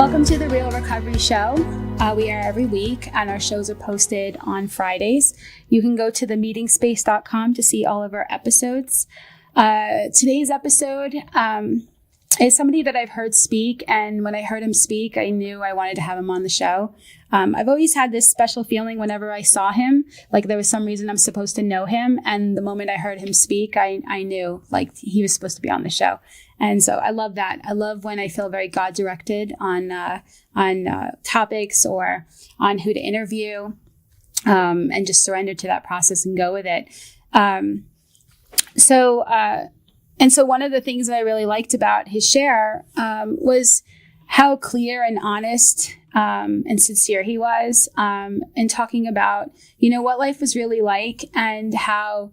Welcome to the Real Recovery Show. We air every week and our shows are posted on Fridays. You can go to themeetingspace.com to see all of our episodes. Today's episode is somebody that I've heard speak, and when I heard him speak, I knew I wanted to have him on the show. I've always had this special feeling whenever I saw him, like there was some reason I'm supposed to know him, and the moment I heard him speak, I knew like he was supposed to be on the show. And so I love that. I love when I feel very God-directed on topics or on who to interview, and just surrender to that process and go with it. So one of the things that I really liked about his share was how clear and honest and sincere he was in talking about, what life was really like and how,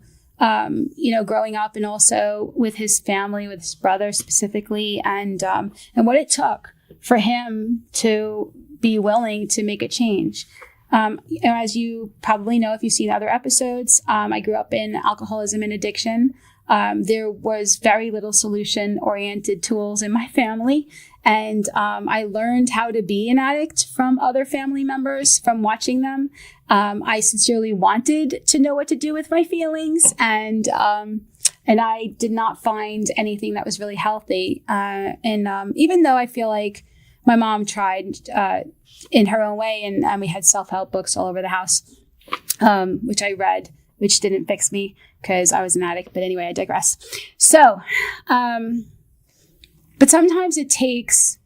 growing up and also with his family, with his brother specifically, and what it took for him to be willing to make a change. As you probably know, if you've seen other episodes, I grew up in alcoholism and addiction. There was very little solution-oriented tools in my family. And I learned how to be an addict from other family members, from watching them. I sincerely wanted to know what to do with my feelings. And I did not find anything that was really healthy. Even though I feel like my mom tried in her own way, and we had self-help books all over the house, which I read, which didn't fix me because I was an addict. But anyway, I digress. So, but sometimes it takes,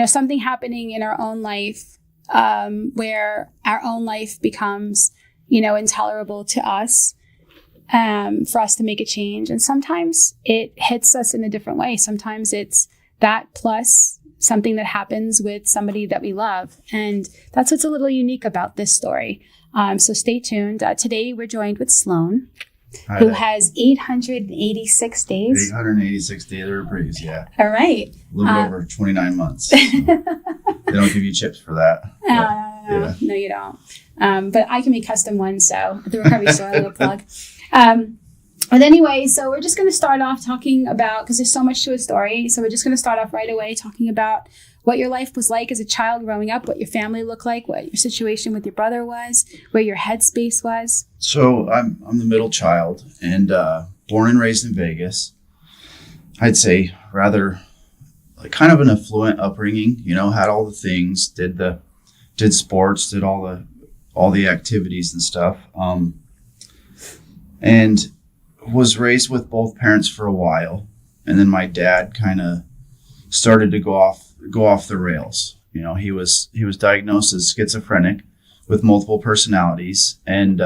something happening in our own life where our own life becomes, intolerable to us for us to make a change. And sometimes it hits us in a different way. Sometimes it's that plus something that happens with somebody that we love. And that's what's a little unique about this story. So stay tuned. Today we're joined with Sloan, who has 886 days. 886 days of reprieve, yeah. All right. A little bit over 29 months. So they don't give you chips for that. No, you don't. But I can make custom ones, so at the recovery store, a little plug. But anyway, so we're just going to start off talking about, because there's so much to a story, so we're just going to start off right away talking about what your life was like as a child growing up, what your family looked like, what your situation with your brother was, where your headspace was. So I'm the middle child and born and raised in Vegas. I'd say rather like kind of an affluent upbringing, had all the things, did sports, did all the activities and stuff. And was raised with both parents for a while. And then my dad kind of started to go off the rails. He was diagnosed as schizophrenic with multiple personalities. And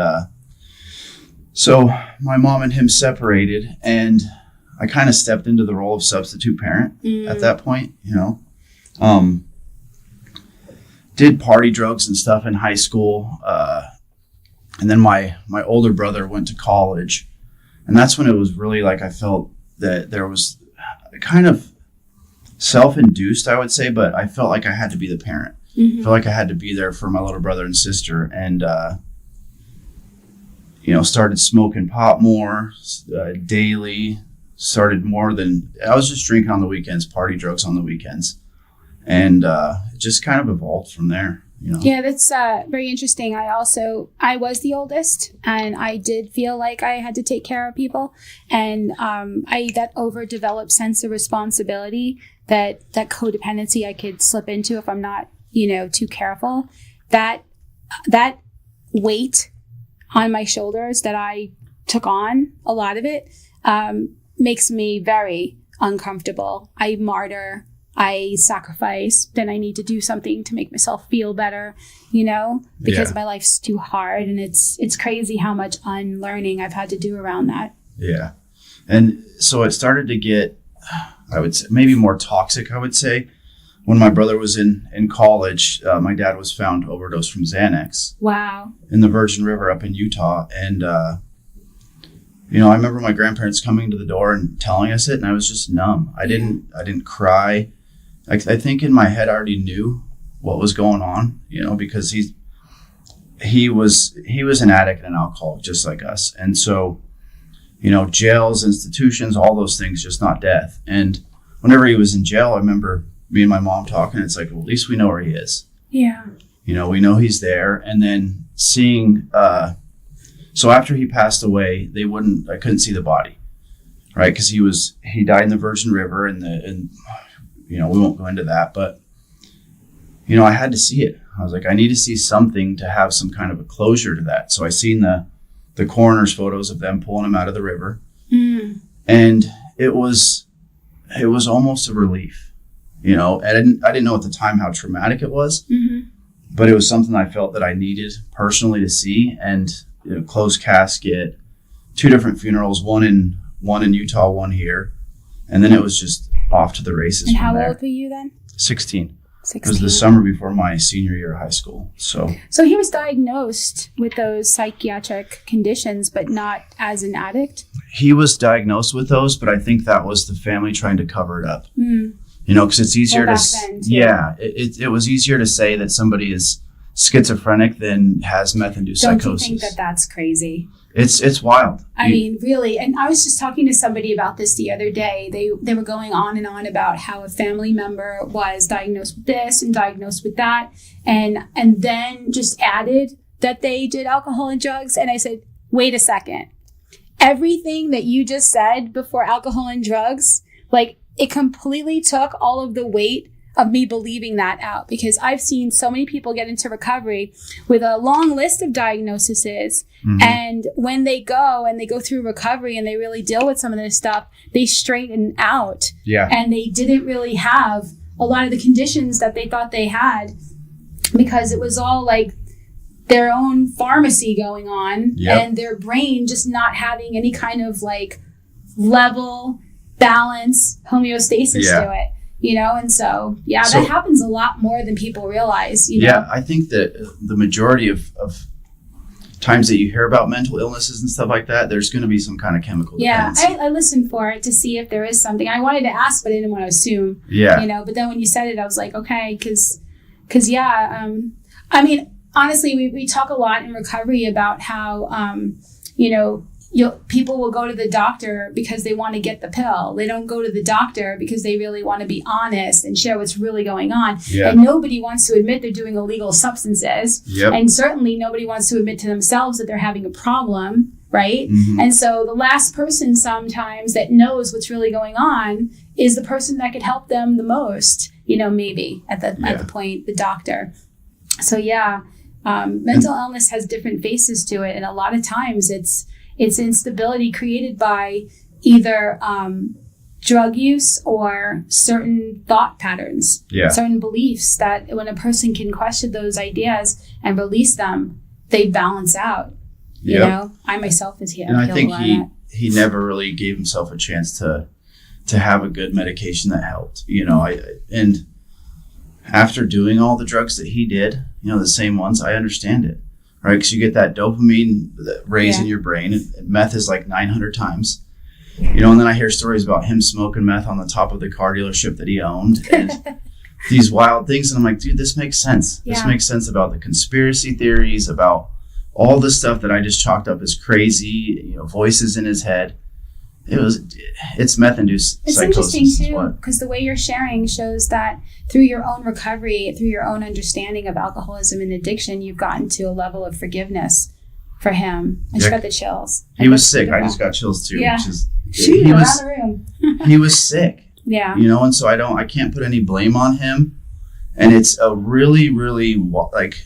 so my mom and him separated, and I kind of stepped into the role of substitute parent at that point, did party drugs and stuff in high school. And then my older brother went to college, and that's when it was really like I felt that there was kind of self-induced, I would say, but I felt like I had to be the parent. I felt like I had to be there for my little brother and sister, and started smoking pot more daily. Started more than I was just drinking on the weekends, party drugs on the weekends, and it just kind of evolved from there. Yeah, that's very interesting. I was the oldest, and I did feel like I had to take care of people, and that overdeveloped sense of responsibility, that codependency I could slip into if I'm not, too careful. That weight on my shoulders that I took on, a lot of it, makes me very uncomfortable. I martyr. I sacrifice, then I need to do something to make myself feel better, because my life's too hard, and it's crazy how much unlearning I've had to do around that. Yeah. And so it started to get, I would say, maybe more toxic, I would say. When my brother was in college, my dad was found overdosed from Xanax. Wow. In the Virgin River up in Utah. And, I remember my grandparents coming to the door and telling us it, and I was just numb. I didn't cry. I think in my head I already knew what was going on, because he was an addict and an alcoholic just like us. And so, jails, institutions, all those things, just not death. And whenever he was in jail, I remember me and my mom talking. It's like, well, at least we know where he is. Yeah. You know, we know he's there. And then seeing, so after he passed away, I couldn't see the body, right? Because he died in the Virgin River, and you know, we won't go into that, but you know, I had to see it. I was like, I need to see something to have some kind of a closure to that. So I seen the coroner's photos of them pulling him out of the river, and it was almost a relief, you know. And I didn't know at the time how traumatic it was, but it was something I felt that I needed personally to see. And you know, closed casket, 2 different funerals, one in Utah, one here, and then it was just off to the races. And how old were you then? 16. It was the summer before my senior year of high school. So he was diagnosed with those psychiatric conditions, but not as an addict? He was diagnosed with those, but I think that was the family trying to cover it up. You know, because it's easier it was easier to say that somebody is schizophrenic than has meth-induced psychosis. Don't you think that that's crazy? It's wild. I mean, really. And I was just talking to somebody about this the other day. They were going on and on about how a family member was diagnosed with this and diagnosed with that, and then just added that they did alcohol and drugs. And I said, wait a second. Everything that you just said before alcohol and drugs, like, it completely took all of the weight of me believing that out, because I've seen so many people get into recovery with a long list of diagnoses. And when they go through recovery and they really deal with some of this stuff, they straighten out. Yeah. And they didn't really have a lot of the conditions that they thought they had, because it was all like their own pharmacy going on, and their brain just not having any kind of like level, balance, homeostasis to it. You know, and so that happens a lot more than people realize. You know? Yeah, I think that the majority of times that you hear about mental illnesses and stuff like that, there's going to be some kind of chemical dependency. I listened for it to see if there is something. I wanted to ask, but I didn't want to assume. Yeah. You know, but then when you said it, I was like, okay, because I mean, honestly, we talk a lot in recovery about how, you know, people will go to the doctor because they want to get the pill. They don't go to the doctor because they really want to be honest and share what's really going on. Yeah. And nobody wants to admit they're doing illegal substances. Yep. And certainly nobody wants to admit to themselves that they're having a problem, right? And so the last person sometimes that knows what's really going on is the person that could help them the most, you know, maybe at the point, the doctor. So mental illness has different faces to it. And a lot of times it's instability created by either drug use or certain thought patterns, certain beliefs that when a person can question those ideas and release them, they balance out. You know, I myself is here. And I think he never really gave himself a chance to have a good medication that helped. You know, and after doing all the drugs that he did, you know, the same ones, I understand it. Right, because you get that dopamine raise in your brain. And meth is like 900 times. You know, and then I hear stories about him smoking meth on the top of the car dealership that he owned. And these wild things. And I'm like, dude, this makes sense. Yeah. This makes sense about the conspiracy theories, about all the stuff that I just chalked up as crazy, you know, voices in his head. It's meth-induced psychosis. It's interesting too, because the way you're sharing shows that through your own recovery, through your own understanding of alcoholism and addiction, you've gotten to a level of forgiveness for him. I just got the chills. He was sick. I just got chills too. Yeah. Which is, Shooting around the room. He was sick. Yeah. You know, and so I can't put any blame on him. And it's a really, really like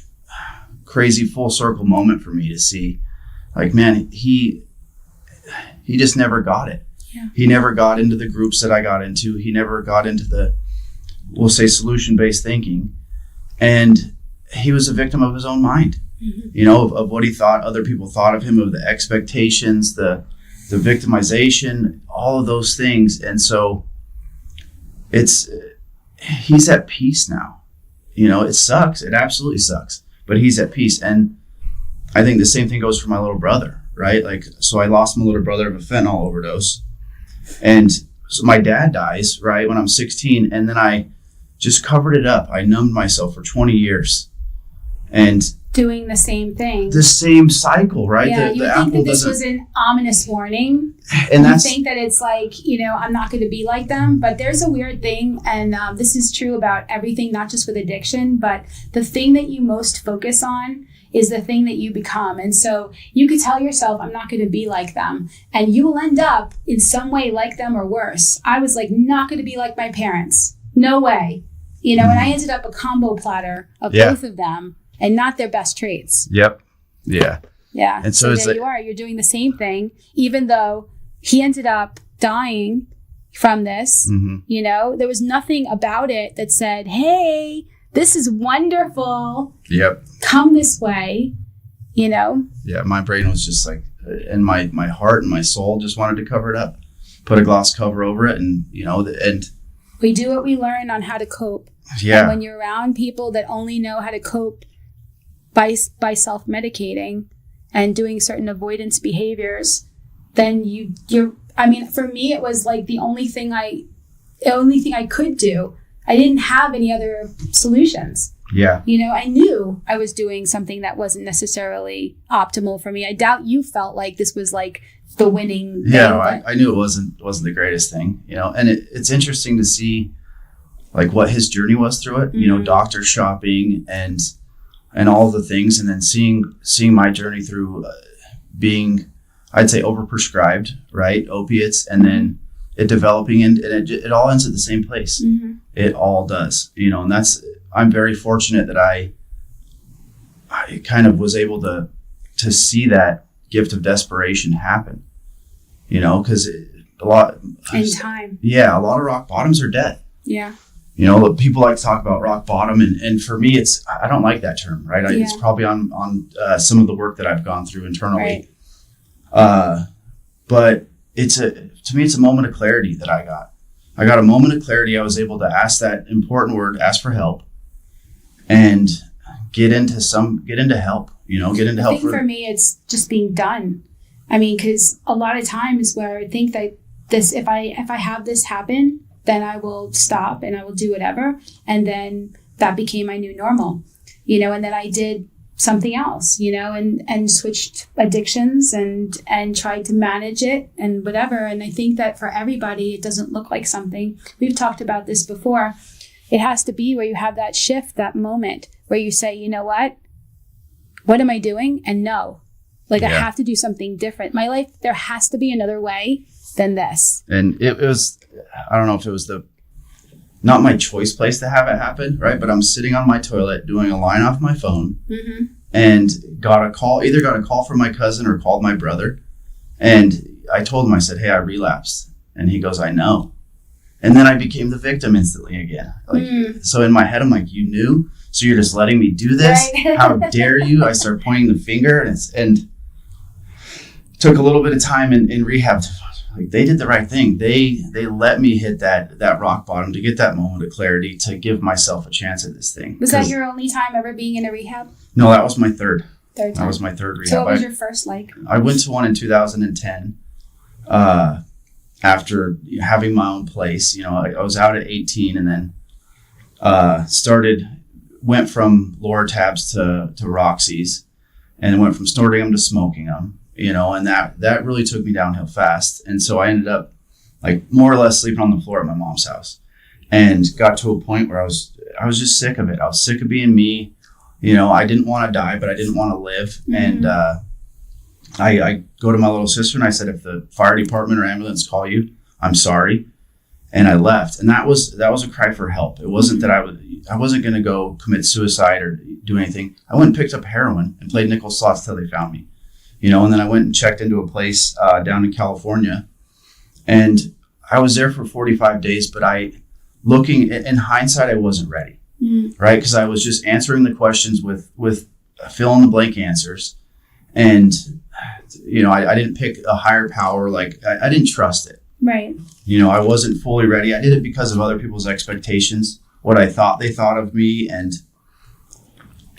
crazy full circle moment for me to see, like, man, he just never got it. Yeah. He never got into the groups that I got into. He never got into the, we'll say, solution-based thinking. And he was a victim of his own mind, you know, of what he thought other people thought of him, of the expectations, the victimization, all of those things. And so he's at peace now. You know, it sucks. It absolutely sucks. But he's at peace. And I think the same thing goes for my little brother. Right? Like, so I lost my little brother of a fentanyl overdose. And so my dad dies, right, when I'm 16. And then I just covered it up. I numbed myself for 20 years. And doing the same thing. The same cycle, right? Yeah, the you think apple that this was an ominous warning. And you think that it's like, I'm not going to be like them. But there's a weird thing, and this is true about everything, not just with addiction, but the thing that you most focus on is the thing that you become. And so you could tell yourself, I'm not going to be like them. And you will end up in some way like them or worse. I was like, not going to be like my parents. No way. And I ended up a combo platter of both of them. And not their best traits. Yep. Yeah. Yeah. And so there you are. You're doing the same thing, even though he ended up dying from this. Mm-hmm. There was nothing about it that said, hey, this is wonderful. Yep. Come this way, Yeah, my brain was just like, and my heart and my soul just wanted to cover it up, put a gloss cover over it. And, and we do what we learn on how to cope. Yeah. And when you're around people that only know how to cope by self-medicating and doing certain avoidance behaviors, then for me, it was like the only thing I could do. I didn't have any other solutions. Yeah. I knew I was doing something that wasn't necessarily optimal for me. I doubt you felt like this was like the winning thing. Yeah, I knew it wasn't the greatest thing, and it's interesting to see like what his journey was through it, mm-hmm. Doctor shopping and all the things, and then seeing my journey through being, I'd say, overprescribed, right? Opiates, and then it developing, and it all ends at the same place. Mm-hmm. It all does, and I'm very fortunate that I kind of was able to see that gift of desperation happen, because a lot in time. Yeah, a lot of rock bottoms are death. Yeah. People like to talk about rock bottom, and for me, I don't like that term, right? It's probably on some of the work that I've gone through internally. Right. But to me, it's a moment of clarity that I got. I got a moment of clarity. I was able to ask that important word, ask for help, and get into help. Get into help. I think for me, it's just being done. I mean, because a lot of times where I think that if I have this happen, then I will stop and I will do whatever. And then that became my new normal, and then I did something else, and switched addictions and tried to manage it and whatever. And I think that for everybody, it doesn't look like something. We've talked about this before. It has to be where you have that shift, that moment where you say, you know what am I doing? And no, I have to do something different. My life, there has to be another way than this. And it was, I don't know if it was not my choice place to have it happen, right? But I'm sitting on my toilet doing a line off my phone, mm-hmm. and either got a call from my cousin or called my brother. And I told him, I said, hey, I relapsed. And he goes, I know. And then I became the victim instantly again. So in my head, I'm like, you knew? So you're just letting me do this? Right. How dare you? I start pointing the finger, and took a little bit of time in rehab. They did the right thing. They let me hit that rock bottom to get that moment of clarity, to give myself a chance at this thing. Was that your only time ever being in a rehab? No, that was my third. Third time. That was my third rehab. So what was your first like? I went to one in 2010. After having my own place, I was out at 18, and then went from Lortabs to Roxy's, and went from snorting them to smoking them. And that really took me downhill fast. And so I ended up more or less sleeping on the floor at my mom's house, and got to a point where I was just sick of it. I was sick of being me. I didn't want to die, but I didn't want to live. Mm-hmm. And I go to my little sister and I said, if the fire department or ambulance call you, I'm sorry. And I left. And that was a cry for help. It wasn't mm-hmm. that I wasn't going to go commit suicide or do anything. I went and picked up heroin and played nickel slots till they found me. And then I went and checked into a place down in California, and I was there for 45 days, but looking in hindsight, I wasn't ready, right? Because I was just answering the questions with fill in the blank answers. And, I didn't pick a higher power. I didn't trust it. Right. I wasn't fully ready. I did it because of other people's expectations, what I thought they thought of me.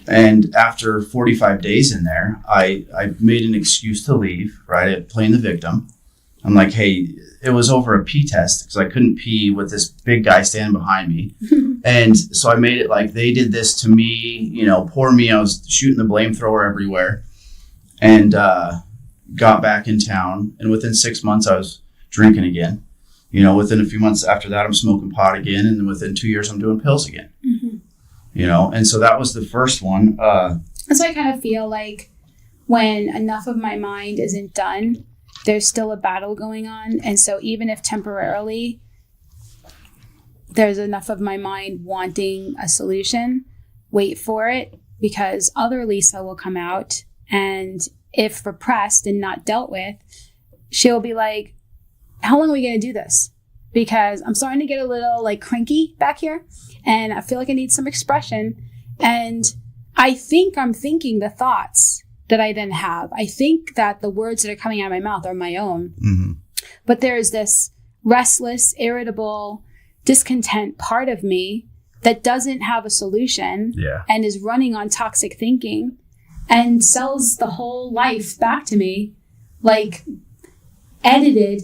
And after 45 days in there, I made an excuse to leave, right? Playing the victim. I'm like, hey, it was over a pee test because I couldn't pee with this big guy standing behind me. And so I made it like they did this to me, you know, poor me. I was shooting the blamethrower everywhere, and got back in town. And within 6 months, I was drinking again. You know, within a few months after that, I'm smoking pot again. And then within 2 years, I'm doing pills again. You know, and so that was the first one. So I kind of feel like when enough of my mind isn't done, there's still a battle going on. And so even if temporarily there's enough of my mind wanting a solution, wait for it, because other Lisa will come out, and if repressed and not dealt with, she'll be like, how long are we going to do this? Because I'm starting to get a little like cranky back here, and I feel like I need some expression. And I think I'm thinking the thoughts that I then have. I think that the words that are coming out of my mouth are my own. But there's this restless, irritable, discontent part of me that doesn't have a solution and is running on toxic thinking and sells the whole life back to me, like edited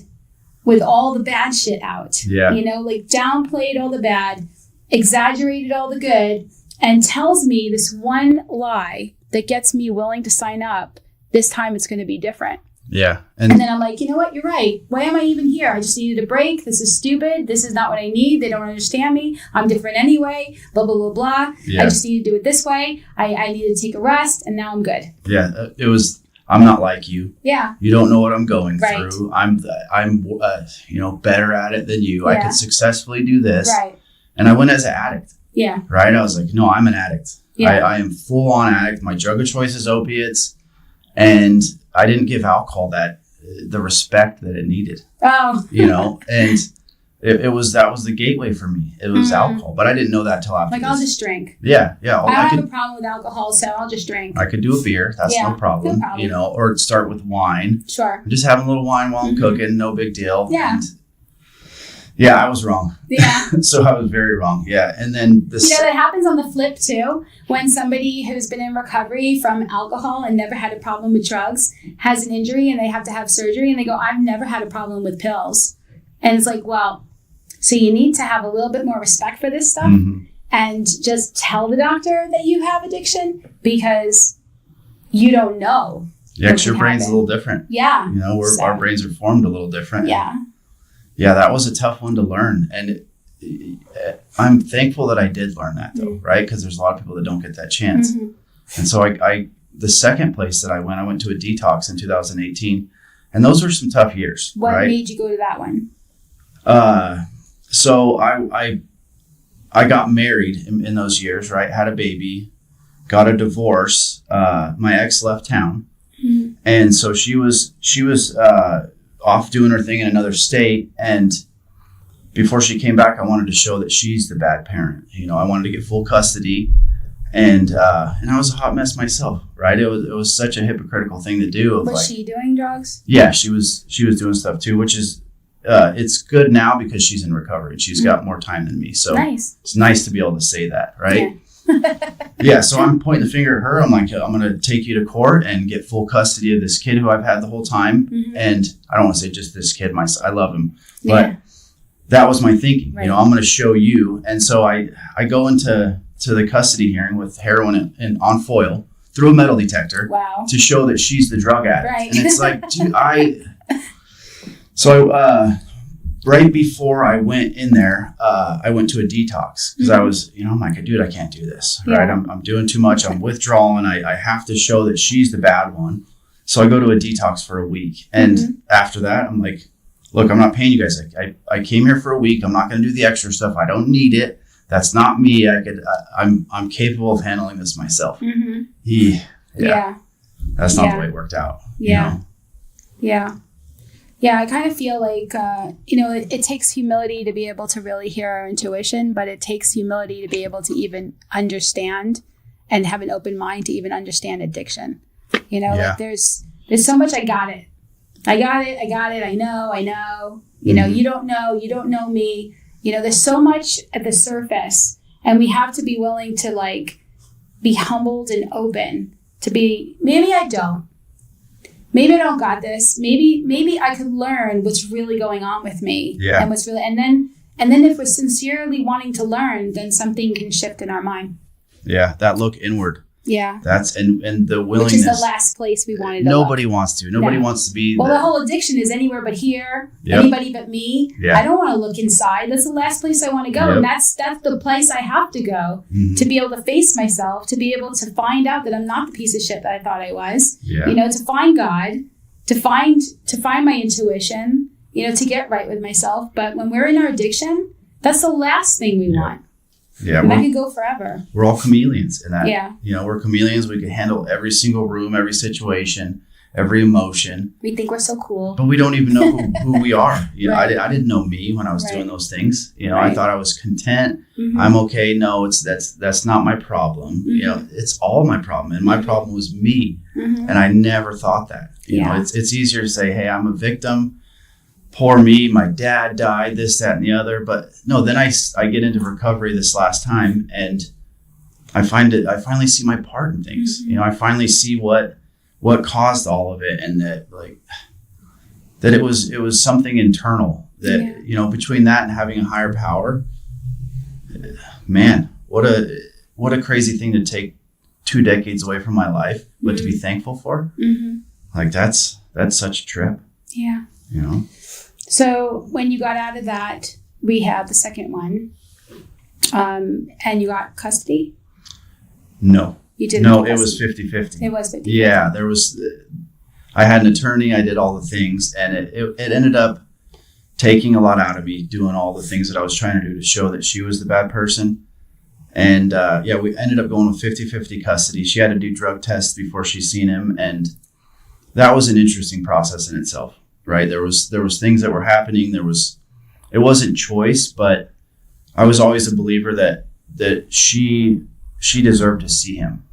with all the bad shit out. You know, like downplayed all the bad, exaggerated all the good, and tells me this one lie that gets me willing to sign up. This time it's going to be different. And then I'm like, you know what? You're right. Why am I even here? I just needed a break. This is stupid. This is not what I need. They don't understand me. I'm different anyway. Blah, blah, blah, blah. I just need to do it this way. I needed to take a rest, and now I'm good. It was, I'm not like you. You don't know what I'm going through. I'm you know, better at it than you. I could successfully do this. And I went as an addict. Right? I was like, no, I'm an addict. I am full on addict. My drug of choice is opiates. And I didn't give alcohol the respect that it needed. You know, and that was the gateway for me. It was alcohol, but I didn't know that till after. Like, I'll just drink. I don't have a problem with alcohol, so I'll just drink. I could do a beer. That's no problem. You know, or start with wine. I'm just having a little wine while I'm cooking. No big deal. And I was wrong. So I was very wrong. And then this. You know, that happens on the flip too. When somebody who's been in recovery from alcohol and never had a problem with drugs has an injury and they have to have surgery, and they go, I've never had a problem with pills. And it's like, well, so you need to have a little bit more respect for this stuff and just tell the doctor that you have addiction, because you don't know. Because your brain's a little different. You know, our brains are formed a little different. That was a tough one to learn. And I'm thankful that I did learn that, though, right? Because there's a lot of people that don't get that chance. And so the second place that I went to a detox in 2018. And those were some tough years. What made you go to that one? So I got married in those years, right? Had a baby, got a divorce. My ex left town. And so she was off doing her thing in another state, and before she came back, I wanted to show that she's the bad parent. You know, I wanted to get full custody, and I was a hot mess myself, right? It was such a hypocritical thing to do. Was she doing drugs? Yeah, she was doing stuff too, which is it's good now because she's in recovery. She's got more time than me, so it's nice to be able to say that, right? So I'm pointing the finger at her. I'm like, I'm going to take you to court and get full custody of this kid who I've had the whole time. And I don't want to say just this kid. I love him. But that was my thinking. You know, I'm going to show you. And so I go into the custody hearing with heroin and on foil through a metal detector to show that she's the drug addict. And it's like, dude, right before I went in there, I went to a detox because I was, you know, I'm like, dude, I can't do this, right? I'm doing too much. I'm withdrawing. I have to show that she's the bad one. So I go to a detox for a week. And after that, I'm like, look, I'm not paying you guys. I came here for a week. I'm not going to do the extra stuff. I don't need it. That's not me. I'm capable of handling this myself. That's not the way it worked out. You know? I kind of feel like, you know, it takes humility to be able to really hear our intuition, but it takes humility to be able to even understand and have an open mind to even understand addiction. You know, like there's so much, I got it. I know. You know, you don't know me. You know, there's so much at the surface, and we have to be willing to like be humbled and open to be, maybe I don't. maybe I don't got this. Maybe I could learn what's really going on with me. Yeah. And what's really, and then if we're sincerely wanting to learn, then something can shift in our mind. Yeah. That look inward. Yeah. That's, and the willingness. Which is the last place we wanted to Nobody look. wants to. Nobody wants to be. Well, the whole addiction is anywhere but here. Yep. Anybody but me. Yeah. I don't want to look inside. That's the last place I want to go. Yep. And that's the place I have to go to be able to face myself, to be able to find out that I'm not the piece of shit that I thought I was. Yeah. To find God, to find my intuition, to get right with myself. But when we're in our addiction, that's the last thing we want. Yeah, and that could go forever. We're all chameleons in that. Yeah. We're chameleons. We can handle every single room, every situation, every emotion. We think we're so cool. But we don't even know who we are. Right. I didn't know me when I was doing those things. Right. I thought I was content. Mm-hmm. I'm okay. No, that's not my problem. Mm-hmm. It's all my problem. And my problem was me. Mm-hmm. And I never thought that. Yeah. It's easier to say, hey, I'm a victim. Poor me, my dad died, this, that, and the other. But no, then I get into recovery this last time, and I finally see my part in things. Mm-hmm. I finally see what caused all of it, and that it was something internal that, between that and having a higher power, man, what a crazy thing to take 2 decades away from my life, but to be thankful for. Mm-hmm. Like that's such a trip. Yeah. So when you got out of that rehab, the second one, and you got custody? No. You didn't? No, it was 50-50. It was 50-50. Yeah, I had an attorney, I did all the things, and it ended up taking a lot out of me, doing all the things that I was trying to do to show that she was the bad person. And we ended up going with 50-50 custody. She had to do drug tests before she seen him, and that was an interesting process in itself. Right. There was things that were happening. It wasn't choice, but I was always a believer that she deserved to see him,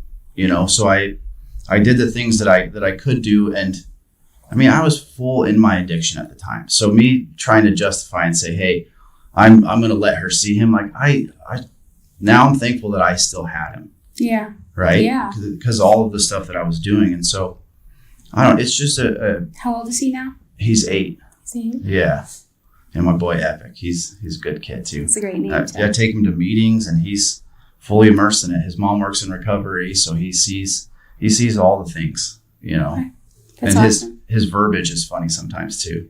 so I did the things that I could do. And I mean, I was full in my addiction at the time. So me trying to justify and say, hey, I'm going to let her see him. Like now I'm thankful that I still had him. Yeah. Right. Yeah. Because all of the stuff that I was doing. And so it's just How old is he now? He's 8. See? Yeah. And my boy Epic, he's a good kid too. It's a great name. I take him to meetings and he's fully immersed in it. His mom works in recovery, so he sees all the things, Okay. That's and awesome. his verbiage is funny sometimes too.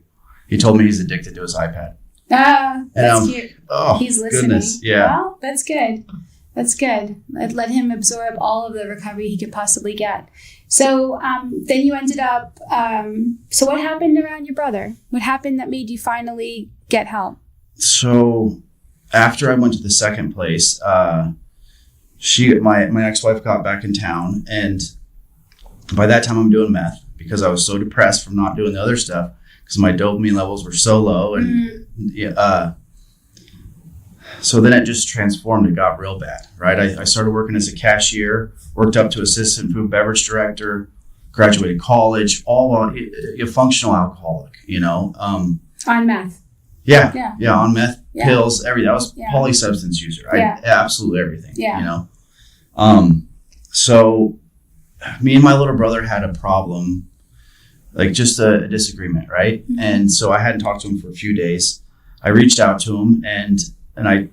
He told me he's addicted to his iPad. That's cute. Oh, he's listening. Goodness. Yeah. Well, that's good. That's good. Let him absorb all of the recovery he could possibly get. So then you ended up, so what happened around your brother? What happened that made you finally get help? So after I went to the second place, my ex-wife got back in town, and by that time I'm doing meth because I was so depressed from not doing the other stuff because my dopamine levels were so low. And so then it just transformed. It got real bad, right? I started working as a cashier, worked up to assistant food beverage director, graduated college, all while a functional alcoholic, On meth. Yeah, on meth, pills, everything. I was polysubstance user, right? Absolutely everything, So me and my little brother had a problem, like just a disagreement, right? Mm-hmm. And so I hadn't talked to him for a few days. I reached out to him and I,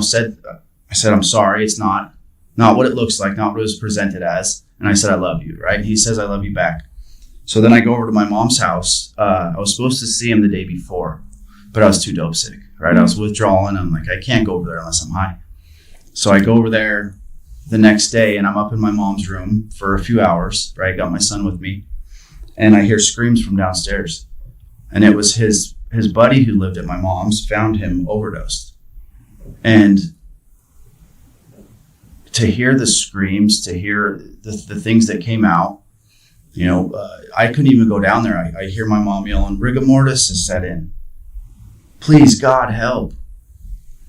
said, I'm sorry. It's not what it looks like, not what it was presented as. And I said, I love you. Right. And he says, I love you back. So then I go over to my mom's house. I was supposed to see him the day before, but I was too dope sick. Right. Mm-hmm. I was withdrawing. I'm like, I can't go over there unless I'm high. So I go over there the next day and I'm up in my mom's room for a few hours. Right. Got my son with me and I hear screams from downstairs. And it was his buddy who lived at my mom's found him overdosed. And to hear the screams, to hear the things that came out, I couldn't even go down there. I hear my mom yelling, rigor mortis has set in. Please, God, help.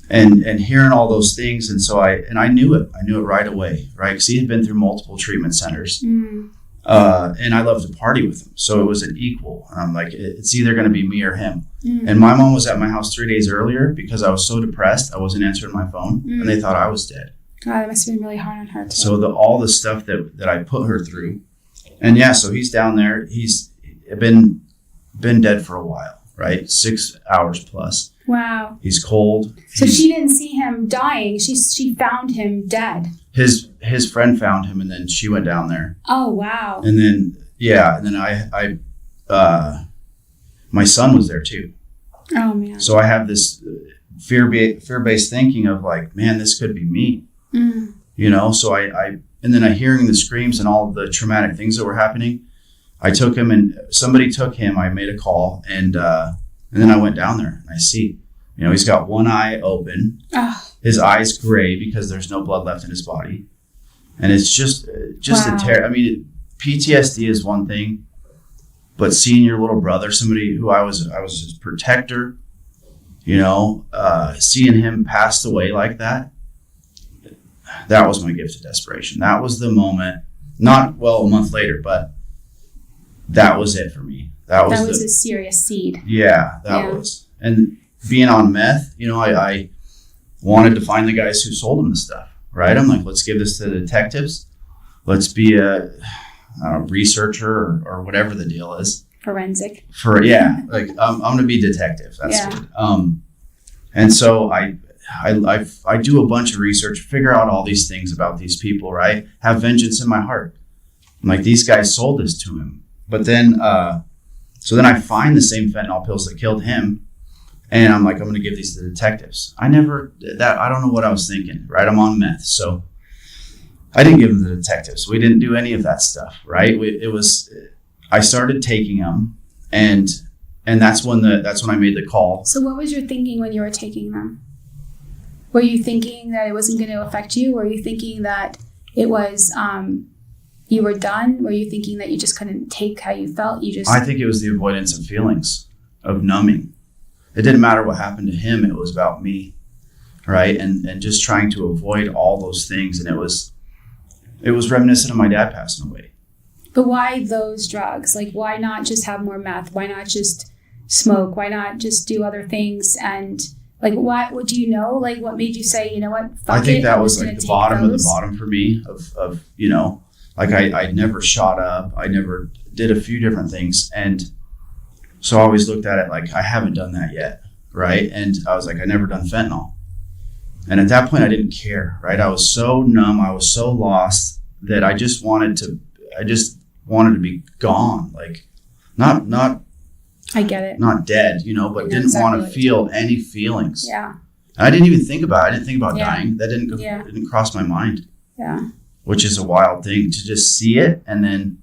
And hearing all those things. And so I knew it. I knew it right away, right? Because he had been through multiple treatment centers. Mm. And I loved to party with him. So it was an equal. And I'm like, it's either going to be me or him. Mm. And my mom was at my house 3 days earlier because I was so depressed. I wasn't answering my phone and they thought I was dead. God, that must have been really hard on her too. So all the stuff that I put her through. And so he's down there. He's been dead for a while, right? 6 hours plus. Wow. He's cold. So she didn't see him dying. She found him dead. His friend found him, and then she went down there. Oh, wow. And then, I my son was there too. Oh, man. So I have this fear-based thinking of like, man, this could be me. You know, so I hearing the screams and all the traumatic things that were happening, I took him, and somebody took him. I made a call, and then I went down there, and I see, you know, he's got one eye open. Oh. His eye's gray because there's no blood left in his body. And it's just wow. a terror. I mean, PTSD is one thing, but seeing your little brother, somebody who I was his protector, you know, seeing him pass away like that was my gift of desperation. That was the moment, not, a month later, but that was it for me. That was a serious seed. Yeah, that was. And being on meth, you know, I wanted to find the guys who sold him the stuff, right? I'm like, let's give this to the detectives. Let's be a researcher or whatever the deal is. Forensic. Like I'm going to be detective. That's good. And so I do a bunch of research, figure out all these things about these people, right? Have vengeance in my heart. I'm like, these guys sold this to him. But then, so then I find the same fentanyl pills that killed him. And I'm like, I'm going to give these to the detectives. I don't know what I was thinking, right? I'm on meth. So I didn't give them to the detectives. We didn't do any of that stuff, right? I started taking them, and that's when I made the call. So what was your thinking when you were taking them? Were you thinking that it wasn't going to affect you? Were you thinking that it was, you were done? Were you thinking that you just couldn't take how you felt? I think it was the avoidance of feelings, of numbing. It didn't matter what happened to him. It was about me, right? And just trying to avoid all those things. And it was reminiscent of my dad passing away. But why those drugs? Like, why not just have more meth? Why not just smoke? Why not just do other things? And like, what do you know? Like, what made you say, you know what? I think that was like the bottom of the bottom for me of, you know, like I never shot up. I never did a few different things. And so I always looked at it like, I haven't done that yet, right? And I was like, I never done fentanyl. And at that point, I didn't care, right? I was so numb. I was so lost that I just wanted to be gone. Like, not I get it. Not dead, you know, but didn't want to feel any feelings. Yeah. And I didn't even think about it. I didn't think about dying. That didn't cross my mind. Yeah. Which is a wild thing to just see it. And then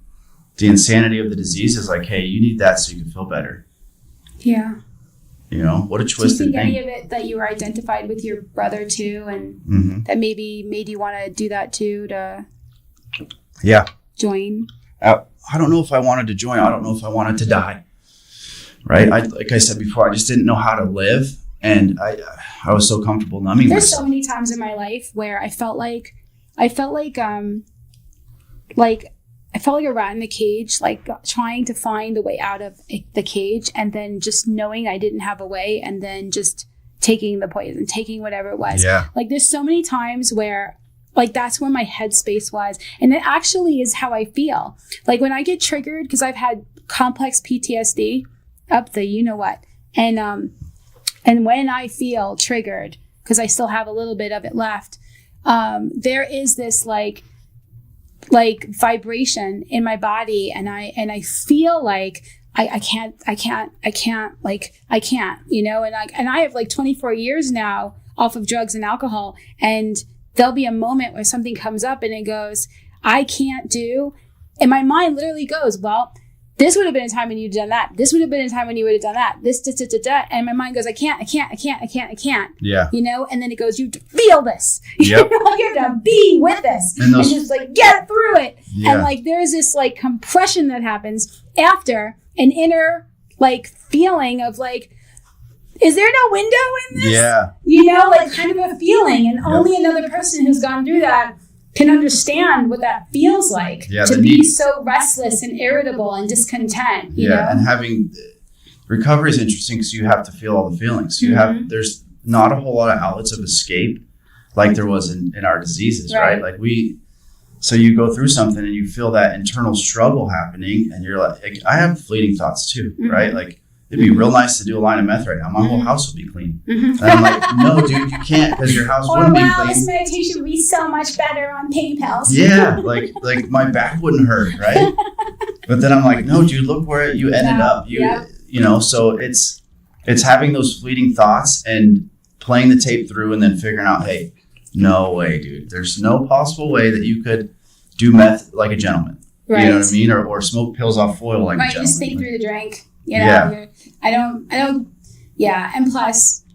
the insanity of the disease is like, hey, you need that so you can feel better. Yeah. You know, what a twisted thing. Do you think any of it that you were identified with your brother too, and that maybe made you want to do that too, to join? I don't know if I wanted to join. I don't know if I wanted to die. Right? Like I said before, I just didn't know how to live, and I was so comfortable numbing myself. There's so many times in my life where I felt like a rat in the cage, like trying to find the way out of the cage, and then just knowing I didn't have a way, and then just taking the poison, taking whatever it was. Yeah. Like there's so many times where like that's where my headspace was. And it actually is how I feel. Like when I get triggered, because I've had complex PTSD up the you know what. And when I feel triggered, because I still have a little bit of it left, there is this like vibration in my body, and I feel like I can't, you know, and I have like 24 years now off of drugs and alcohol, and there'll be a moment where something comes up and it goes, I can't do, and my mind literally goes, well, this would have been a time when you'd done that. This would have been a time when you would have done that. And my mind goes, I can't. Yeah. You know, and then it goes, you feel this. Yep. You have to be with this. And just like get through it. Yeah. And like there's this like compression that happens after an inner like feeling of like, is there no window in this? Yeah. You know, like kind of a feeling. And only another person who's gone through that can understand what that feels like to be so restless and irritable and discontent. You know? And having recovery is interesting because you have to feel all the feelings. There's not a whole lot of outlets of escape like there was in our diseases, right? Like So you go through something and you feel that internal struggle happening, and you're like, I have fleeting thoughts too, right? Like, it'd be real nice to do a line of meth right now. My whole house would be clean. And I'm like, no, dude, you can't, because your house wouldn't be clean. This meditation would be so much better on pain pills. Yeah, like my back wouldn't hurt, right? But then I'm like, no, dude, look where you ended up. You know, so it's having those fleeting thoughts and playing the tape through and then figuring out, hey, no way, dude. There's no possible way that you could do meth like a gentleman. Right. You know what I mean? Or smoke pills off foil like a gentleman. Right, just think through the drink. You know, I don't, and plus,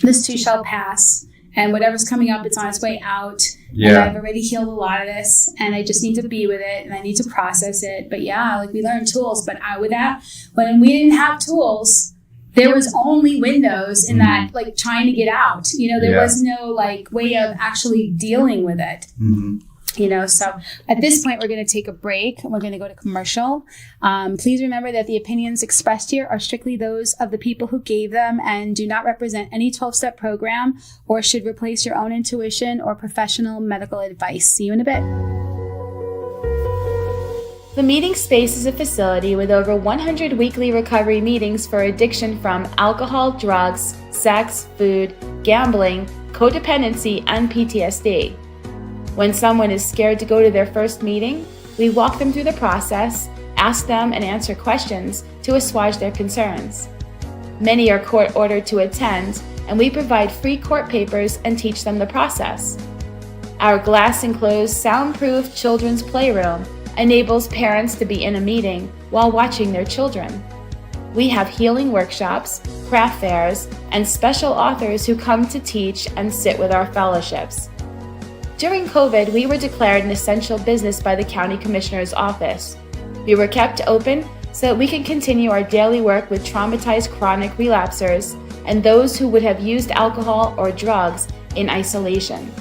this too shall pass, and whatever's coming up, it's on its way out. Yeah. And I've already healed a lot of this, and I just need to be with it, and I need to process it. But we learned tools, but with that, when we didn't have tools, there was only windows in that, like, trying to get out. You know, there was no, like, way of actually dealing with it. Mm-hmm. You know, so at this point, we're going to take a break. We're going to go to commercial. Please remember that the opinions expressed here are strictly those of the people who gave them and do not represent any 12-step program or should replace your own intuition or professional medical advice. See you in a bit. The Meeting Space is a facility with over 100 weekly recovery meetings for addiction from alcohol, drugs, sex, food, gambling, codependency, and PTSD. When someone is scared to go to their first meeting, we walk them through the process, ask them and answer questions to assuage their concerns. Many are court-ordered to attend, and we provide free court papers and teach them the process. Our glass-enclosed, soundproof children's playroom enables parents to be in a meeting while watching their children. We have healing workshops, craft fairs, and special authors who come to teach and sit with our fellowships. During COVID, we were declared an essential business by the County Commissioner's Office. We were kept open so that we can continue our daily work with traumatized chronic relapsers and those who would have used alcohol or drugs in isolation.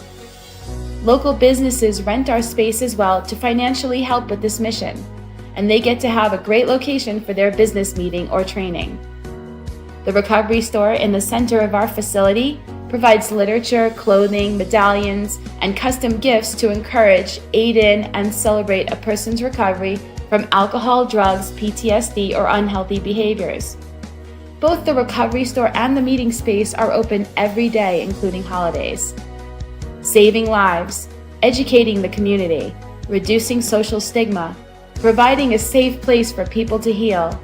Local businesses rent our space as well to financially help with this mission, and they get to have a great location for their business meeting or training. The recovery store in the center of our facility provides literature, clothing, medallions, and custom gifts to encourage, aid in, and celebrate a person's recovery from alcohol, drugs, PTSD, or unhealthy behaviors. Both the recovery store and the meeting space are open every day, including holidays. Saving lives, educating the community, reducing social stigma, providing a safe place for people to heal.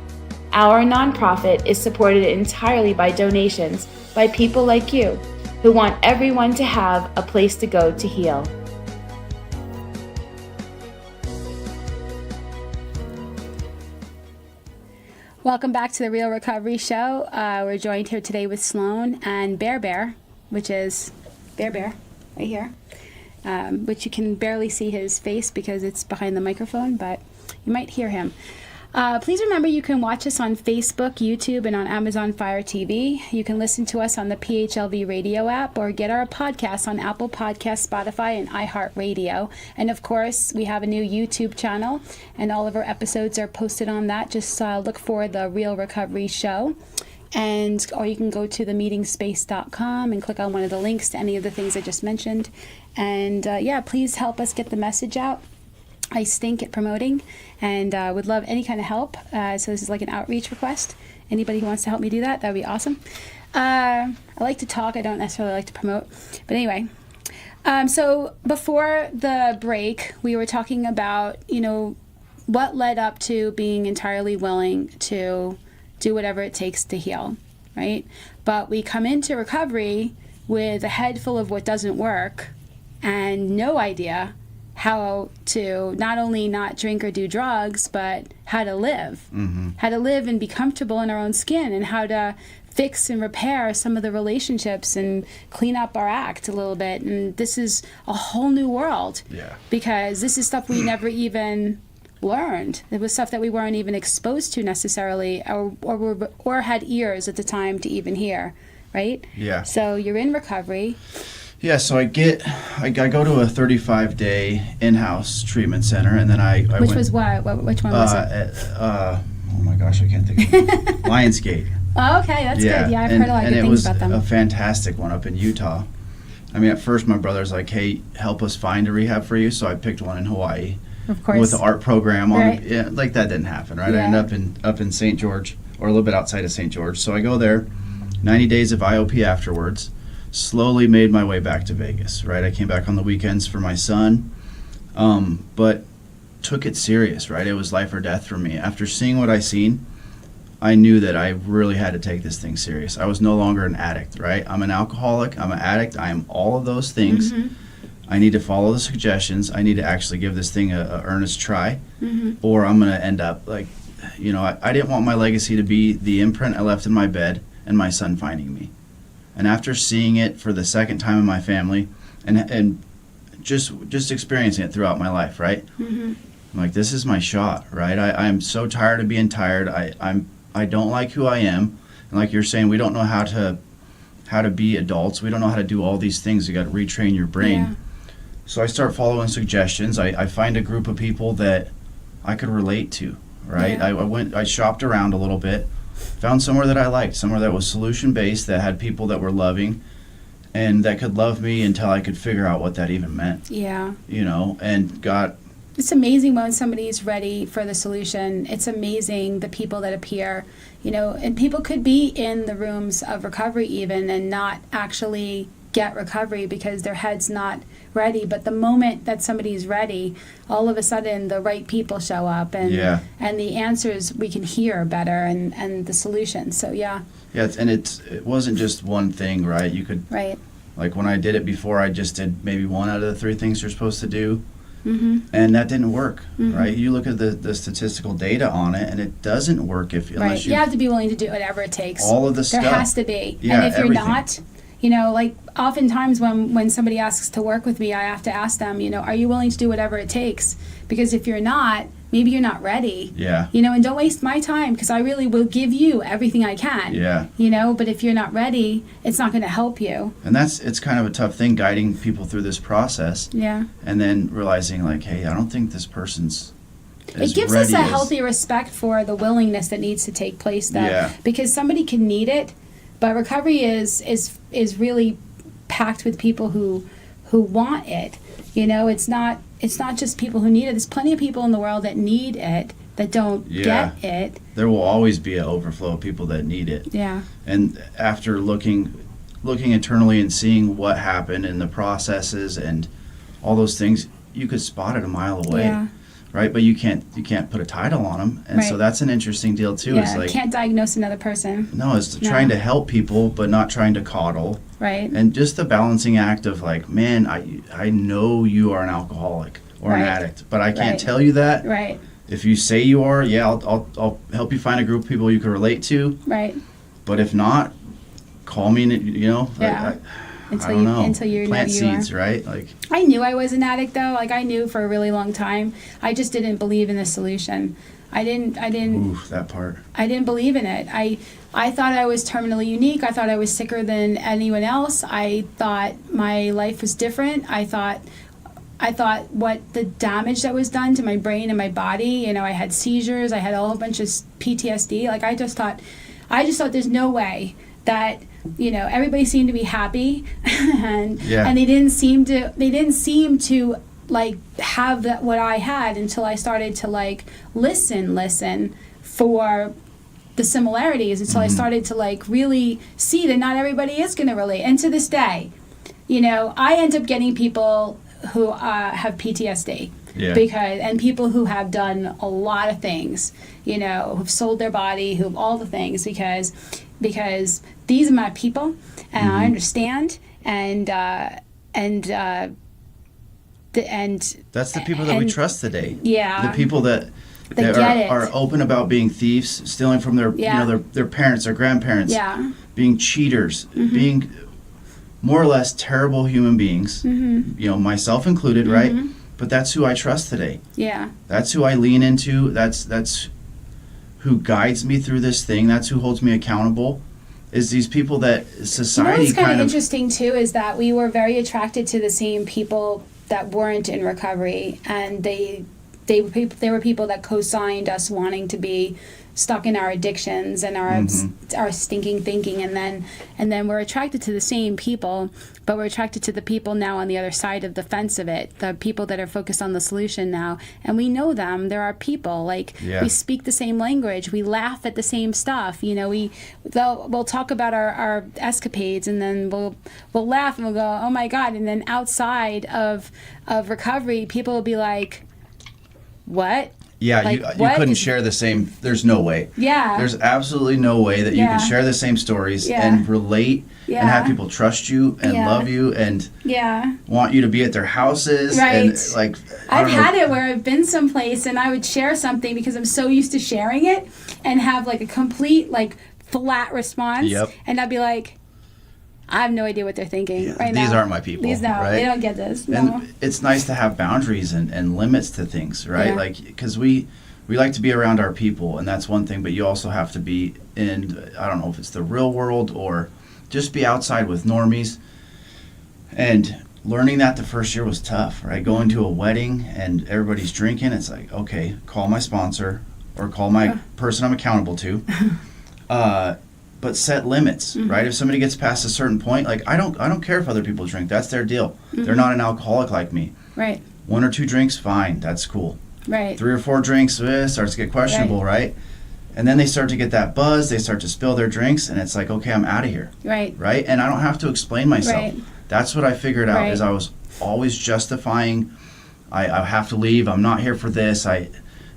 Our nonprofit is supported entirely by donations by people like you, who want everyone to have a place to go to heal. Welcome back to the Real Recovery Show. We're joined here today with Sloan and Bear, which is Bear right here, which you can barely see his face because it's behind the microphone, but you might hear him. Please remember you can watch us on Facebook, YouTube, and on Amazon Fire TV. You can listen to us on the PHLV Radio app or get our podcasts on Apple Podcasts, Spotify, and iHeart Radio. And of course, we have a new YouTube channel, and all of our episodes are posted on that. Just look for the Real Recovery Show. Or you can go to themetingspace.com and click on one of the links to any of the things I just mentioned. And please help us get the message out. I stink at promoting and would love any kind of help. So this is like an outreach request. Anybody who wants to help me do that, that would be awesome. I like to talk. I don't necessarily like to promote. But anyway, so before the break, we were talking about, what led up to being entirely willing to do whatever it takes to heal, right? But we come into recovery with a head full of what doesn't work and no idea how to not only not drink or do drugs, but how to live. Mm-hmm. How to live and be comfortable in our own skin, and how to fix and repair some of the relationships and clean up our act a little bit. And this is a whole new world. Yeah. Because this is stuff we never even learned. It was stuff that we weren't even exposed to necessarily, or had ears at the time to even hear, right? Yeah. So you're in recovery. Yeah, so I go to a 35-day in-house treatment center, and then I Which went, was what? Which one was it? Oh my gosh, I can't think of it. Lionsgate. Oh, okay, that's good. Yeah, I've heard a lot of good things about them. And it was a fantastic one up in Utah. I mean, at first my brother's like, hey, help us find a rehab for you. So I picked one in Hawaii. Of course. With the art program on right. like that didn't happen, right? Yeah. I ended up in St. George, or a little bit outside of St. George. So I go there, 90 days of IOP afterwards, slowly made my way back to Vegas, right? I came back on the weekends for my son, but took it serious, right? It was life or death for me. After seeing what I seen, I knew that I really had to take this thing serious. I was no longer an addict, right? I'm an alcoholic, I'm an addict, I am all of those things. Mm-hmm. I need to follow the suggestions. I need to actually give this thing a earnest try, or I'm going to end up like, I didn't want my legacy to be the imprint I left in my bed and my son finding me. And after seeing it for the second time in my family and just experiencing it throughout my life, right? I'm like, this is my shot, right? I'm so tired of being tired. I don't like who I am. And like you're saying, we don't know how to be adults. We don't know how to do all these things. You got to retrain your brain. Yeah. So I start following suggestions. I find a group of people that I could relate to, right? Yeah. I shopped around a little bit, found somewhere that I liked, somewhere that was solution-based, that had people that were loving, and that could love me until I could figure out what that even meant. Yeah. And got... It's amazing when somebody's ready for the solution. It's amazing the people that appear, and people could be in the rooms of recovery even and not actually get recovery because their head's not ready. But the moment that somebody's ready, all of a sudden the right people show up and the answers we can hear better and the solutions. So yeah. Yeah, and it wasn't just one thing, right? You could like when I did it before, I just did maybe one out of the 3 things you're supposed to do. And that didn't work, right? You look at the statistical data on it, and it doesn't work unless you have to be willing to do whatever it takes. All of the stuff. There has to be. Yeah, and if you're everything. not, like oftentimes when somebody asks to work with me, I have to ask them, are you willing to do whatever it takes? Because if you're not, maybe you're not ready. Yeah. And don't waste my time because I really will give you everything I can. Yeah. But if you're not ready, it's not going to help you. And it's kind of a tough thing guiding people through this process. Yeah. And then realizing like, hey, I don't think this person's as it gives ready us a healthy respect for the willingness that needs to take place though. Yeah. Because somebody can need it, but recovery is really packed with people who want it. It's not just people who need it. There's plenty of people in the world that need it that don't get it. There will always be an overflow of people that need it. Yeah. And after looking internally and seeing what happened and the processes and all those things, you could spot it a mile away. Yeah. Right, but you can't put a title on them, and so that's an interesting deal too. Yeah, is can't diagnose another person. No, it's trying to help people, but not trying to coddle. Right. And just the balancing act of like, man, I know you are an alcoholic or an addict, but I can't tell you that. Right. If you say you are, I'll help you find a group of people you can relate to. Right. But if not, call me. Yeah. Until you plant know seeds, you are. right? Like I knew I was an addict though. Like I knew for a really long time. I just didn't believe in the solution. I didn't. Oof, that part. I didn't believe in it. I thought I was terminally unique. I thought I was sicker than anyone else. I thought my life was different. I thought what the damage that was done to my brain and my body. I had seizures. I had a whole bunch of PTSD. Like I just thought there's no way that everybody seemed to be happy and they didn't seem to like have that what I had until I started to like listen for the similarities until I started to like really see that not everybody is going to relate. And to this day, I end up getting people who have PTSD. And people who have done a lot of things, who've sold their body, who've all the things because these are my people and I understand and that's the people that we trust today. Yeah. The people that are open about being thieves, stealing from their their parents, their grandparents. Yeah. Being cheaters, being more or less terrible human beings. Myself included, right? But that's who I trust today. Yeah. That's who I lean into. That's who guides me through this thing. That's who holds me accountable. Is these people that society what's kind of interesting too is that we were very attracted to the same people that weren't in recovery, and they they were people that co-signed us wanting to be stuck in our addictions and our stinking thinking, and then we're attracted to the same people, but we're attracted to the people now on the other side of the fence of it, the people that are focused on the solution now, and we know them. They're our people. Like, we speak the same language, we laugh at the same stuff, you know. We'll talk about our escapades, and then we'll laugh and we'll go, oh my God, and then outside of recovery, people will be like, what? Yeah, like, you couldn't share the same. There's no way. Yeah. There's absolutely no way that you can share the same stories and relate and have people trust you and love you and want you to be at their houses. Right. And like, I've had it where I've been someplace and I would share something because I'm so used to sharing it and have like a complete like flat response. Yep. And I'd be like, I have no idea what they're thinking right now. These aren't my people. Right? They don't get this. No. And it's nice to have boundaries and limits to things, right? Yeah. Like, because we like to be around our people, and that's one thing, but you also have to be in, I don't know if it's the real world or just be outside with normies. And learning that the first year was tough, right? Going to a wedding and everybody's drinking, it's like, okay, call my sponsor or call my person I'm accountable to. But set limits, right? If somebody gets past a certain point, like I don't care if other people drink. That's their deal. They're not an alcoholic like me. Right. 1 or 2 drinks, fine. That's cool. Right. 3 or 4 drinks, starts to get questionable, right? And then they start to get that buzz. They start to spill their drinks, and it's like, okay, I'm out of here. Right. Right? And I don't have to explain myself. Right. That's what I figured out is I was always justifying. I have to leave. I'm not here for this.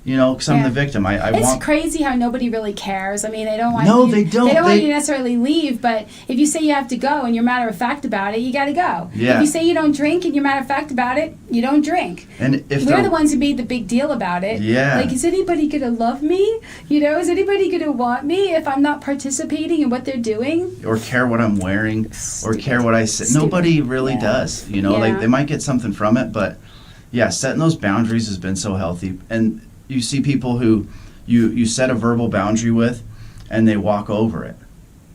Because I'm the victim. It's crazy how nobody really cares. I mean, they don't want they don't. They don't want you to necessarily leave, but if you say you have to go and you're matter of fact about it, you got to go. Yeah. If you say you don't drink and you're matter of fact about it, you don't drink. And if we're the ones who made the big deal about it. Yeah. Like, is anybody going to love me? You know, is anybody going to want me if I'm not participating in what they're doing? Or care what I'm wearing, or care what I say. Nobody really does. You know, like they might get something from it, but setting those boundaries has been so healthy. And you see people who you set a verbal boundary with and they walk over it.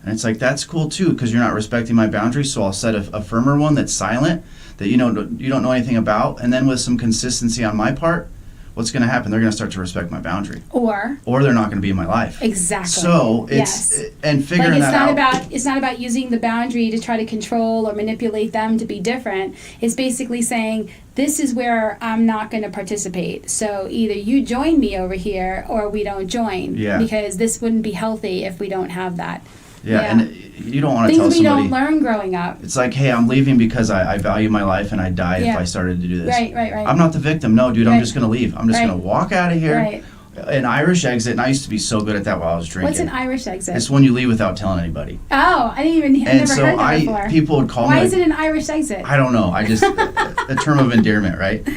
And it's like, that's cool too, because you're not respecting my boundaries, so I'll set a firmer one that's silent, that you don't know anything about. And then with some consistency on my part, what's going to happen? They're going to start to respect my boundary. Or they're not going to be in my life. Exactly. So it's and figuring that out. It's not about using the boundary to try to control or manipulate them to be different. It's basically saying, this is where I'm not going to participate. So either you join me over here or we don't join. Yeah. Because this wouldn't be healthy if we don't have that. Yeah. And you don't want to tell somebody. somebody. Things we don't learn growing up. It's like, hey, I'm leaving because I value my life and I'd die if I started to do this. Right. I'm not the victim. No, dude, I'm just going to leave. I'm just going to walk out of here. Right. An Irish exit, and I used to be so good at that while I was drinking. What's an Irish exit? It's when you leave without telling anybody. Oh, I never heard that before. People would call me. Why is it an Irish exit? I don't know. I just a term of endearment, right?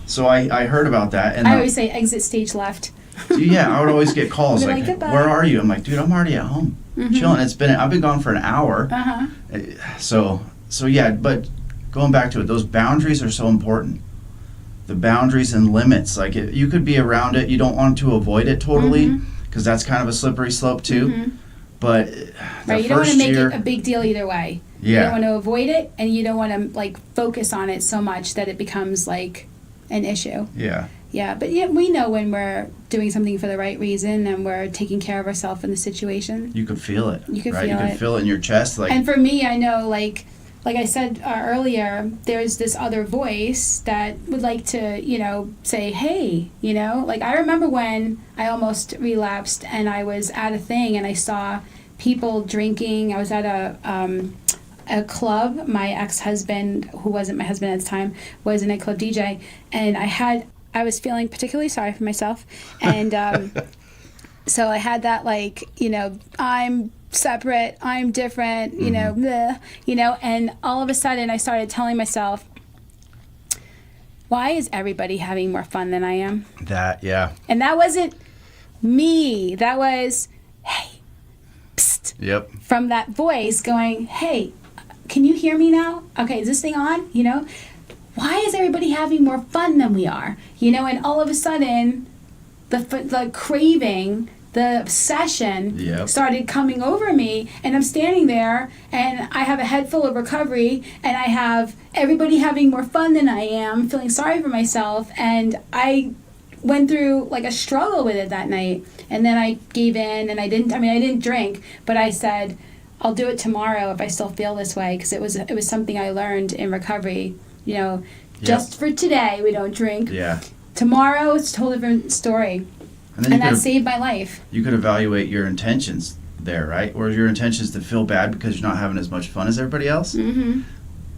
So I heard about that, and I always say exit stage left. I would always get calls like, "Where are you?" I'm like, "Dude, I'm already at home, chilling." I've been gone for an hour. So but going back to it, those boundaries are so important. The boundaries and limits, like you could be around it, you don't want to avoid it totally, because that's kind of a slippery slope too. But you don't want to make it a big deal either way. You don't want to avoid it, and you don't want to like focus on it so much that it becomes like an issue. But we know when we're doing something for the right reason and we're taking care of ourselves in the situation. You can feel it. You can feel it in your chest. And for me, I know like I said earlier, there's this other voice that would like to, say, hey, like I remember when I almost relapsed and I was at a thing and I saw people drinking. I was at a club. My ex-husband, who wasn't my husband at the time, was a nightclub DJ, and I was feeling particularly sorry for myself, and so I had that I'm separate, I'm different, and all of a sudden I started telling myself, why is everybody having more fun than I am? And that wasn't me. That was, hey, psst. Yep. From that voice going, hey, can you hear me now? Okay, is this thing on? Why is everybody having more fun than we are? And all of a sudden, the craving, the obsession started coming over me, and I'm standing there, and I have a head full of recovery, and I have everybody having more fun than I am, feeling sorry for myself, and I went through like a struggle with it that night, and then I gave in, and I didn't drink, but I said, I'll do it tomorrow if I still feel this way, because it was something I learned in recovery. Just for today we don't drink. Yeah. Tomorrow it's a totally different story, and that saved my life. You could evaluate your intentions there, right? Or your intentions to feel bad because you're not having as much fun as everybody else. Mm-hmm.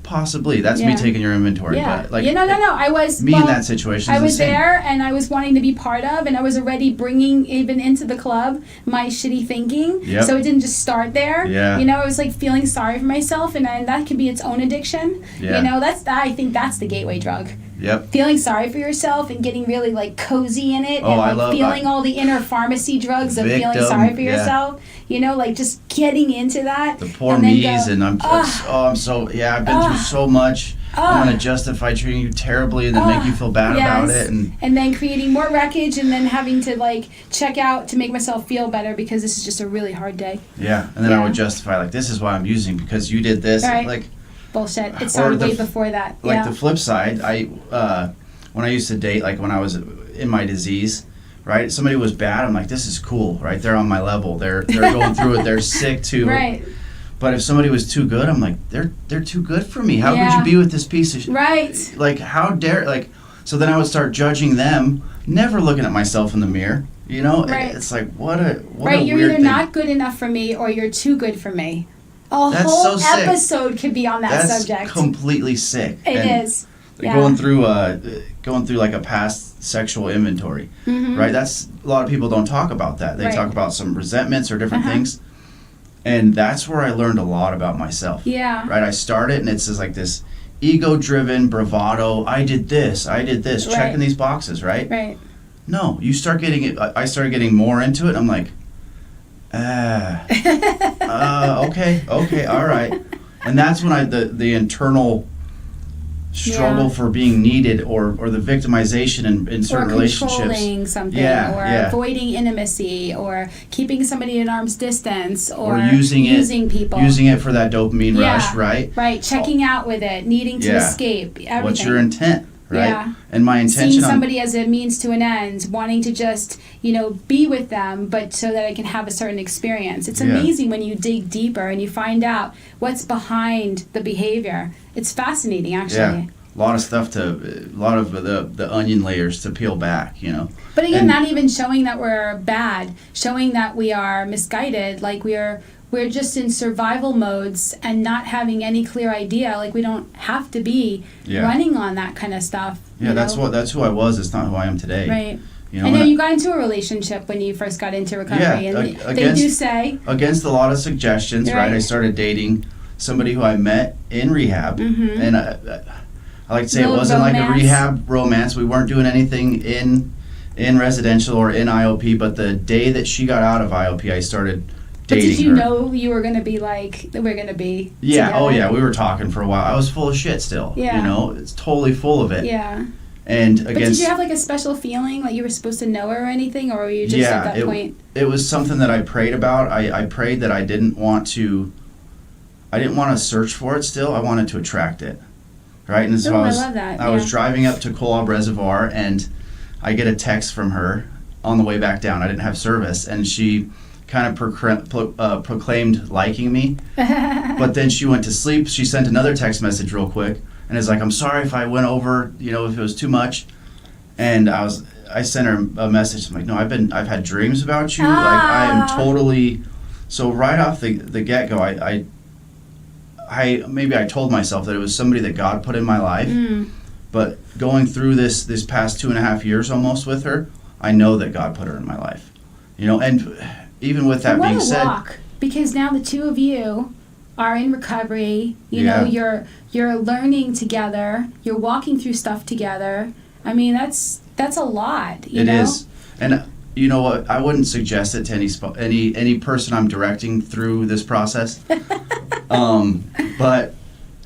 Possibly. That's me taking your inventory. Yeah. But No. I was... in that situation I was there, and I was wanting to be part of, and I was already bringing even into the club my shitty thinking. Yep. So it didn't just start there. Yeah. I was like feeling sorry for myself, and that could be its own addiction. Yeah. I think that's the gateway drug. Yep. Feeling sorry for yourself and getting really like cozy in it, and like feeling all the inner pharmacy drugs of feeling sorry for yourself. Like just getting into that. The poor me's, and I've been through so much. I'm gonna justify treating you terribly and then make you feel bad about it, and then creating more wreckage, and then having to like check out to make myself feel better because this is just a really hard day. Yeah, and then I would justify like, this is why I'm using, because you did this. Right. Like, bullshit. It started way before that. Like the flip side, when I used to date, like when I was in my disease, right? Somebody was bad, I'm like, this is cool, right? They're on my level. They're going through it. They're sick too. Right. But if somebody was too good, I'm like, they're too good for me. How could you be with this piece of shit? Right. Like, how dare, like, so then I would start judging them, never looking at myself in the mirror. Right. It's like, what a you're weird either thing. Not good enough for me, or you're too good for me. That's whole so episode could be on that subject. That's completely sick. It is. Yeah. Going through like a past sexual inventory, right? That's, a lot of people don't talk about that. They talk about some resentments or different things, and that's where I learned a lot about myself. Yeah. Right. I started, and it's just like this ego-driven bravado. I did this, checking these boxes, right? Right. No, you start getting it. I started getting more into it. I'm like, okay, all right. And that's when the internal struggle for being needed, or the victimization in certain relationships. Or controlling something, or avoiding intimacy, or keeping somebody at arm's distance, or using people. Using it for that dopamine rush, right? Right, checking out with it, needing to escape, everything. What's your intent? Right? Yeah. And my intention... Seeing somebody as a means to an end, wanting to just, be with them, but so that I can have a certain experience. It's amazing when you dig deeper and you find out what's behind the behavior. It's fascinating, actually. Yeah. A lot of the onion layers to peel back, But again, not even showing that we're bad, showing that we are misguided, like we're just in survival modes and not having any clear idea. Like, we don't have to be running on that kind of stuff. Yeah, that's who I was. It's not who I am today. Right. I know you got into a relationship when you first got into recovery, and they do say, against a lot of suggestions, right? I started dating somebody who I met in rehab, and I like to say it wasn't like a rehab romance. We weren't doing anything in residential or in IOP, but the day that she got out of IOP, I started dating her. But did you know you were going to be like, we're going to be Yeah, together? Oh yeah, we were talking for a while. I was full of shit still, it's totally full of it. Yeah. And but did you have like a special feeling, like you were supposed to know her or anything, or were you just at that point? It was something that I prayed about. I prayed that I didn't want to search for it still. I wanted to attract it. Right? And so I love that. I was driving up to Kolob Reservoir, and I get a text from her on the way back down. I didn't have service, and she kind of proclaimed liking me. But then she went to sleep. She sent another text message real quick, and it's like, I'm sorry if I went over, if it was too much. And I sent her a message. I'm like, no, I've had dreams about you. Like, I am totally. So right off the get-go, I told myself that it was somebody that God put in my life, but going through this past 2.5 years almost with her, I know that God put her in my life, and even with that being said, walk, because now the two of you are in recovery, you're learning together, you're walking through stuff together. I mean, that's a lot, It is. And you know what? I wouldn't suggest it to any person I'm directing through this process. But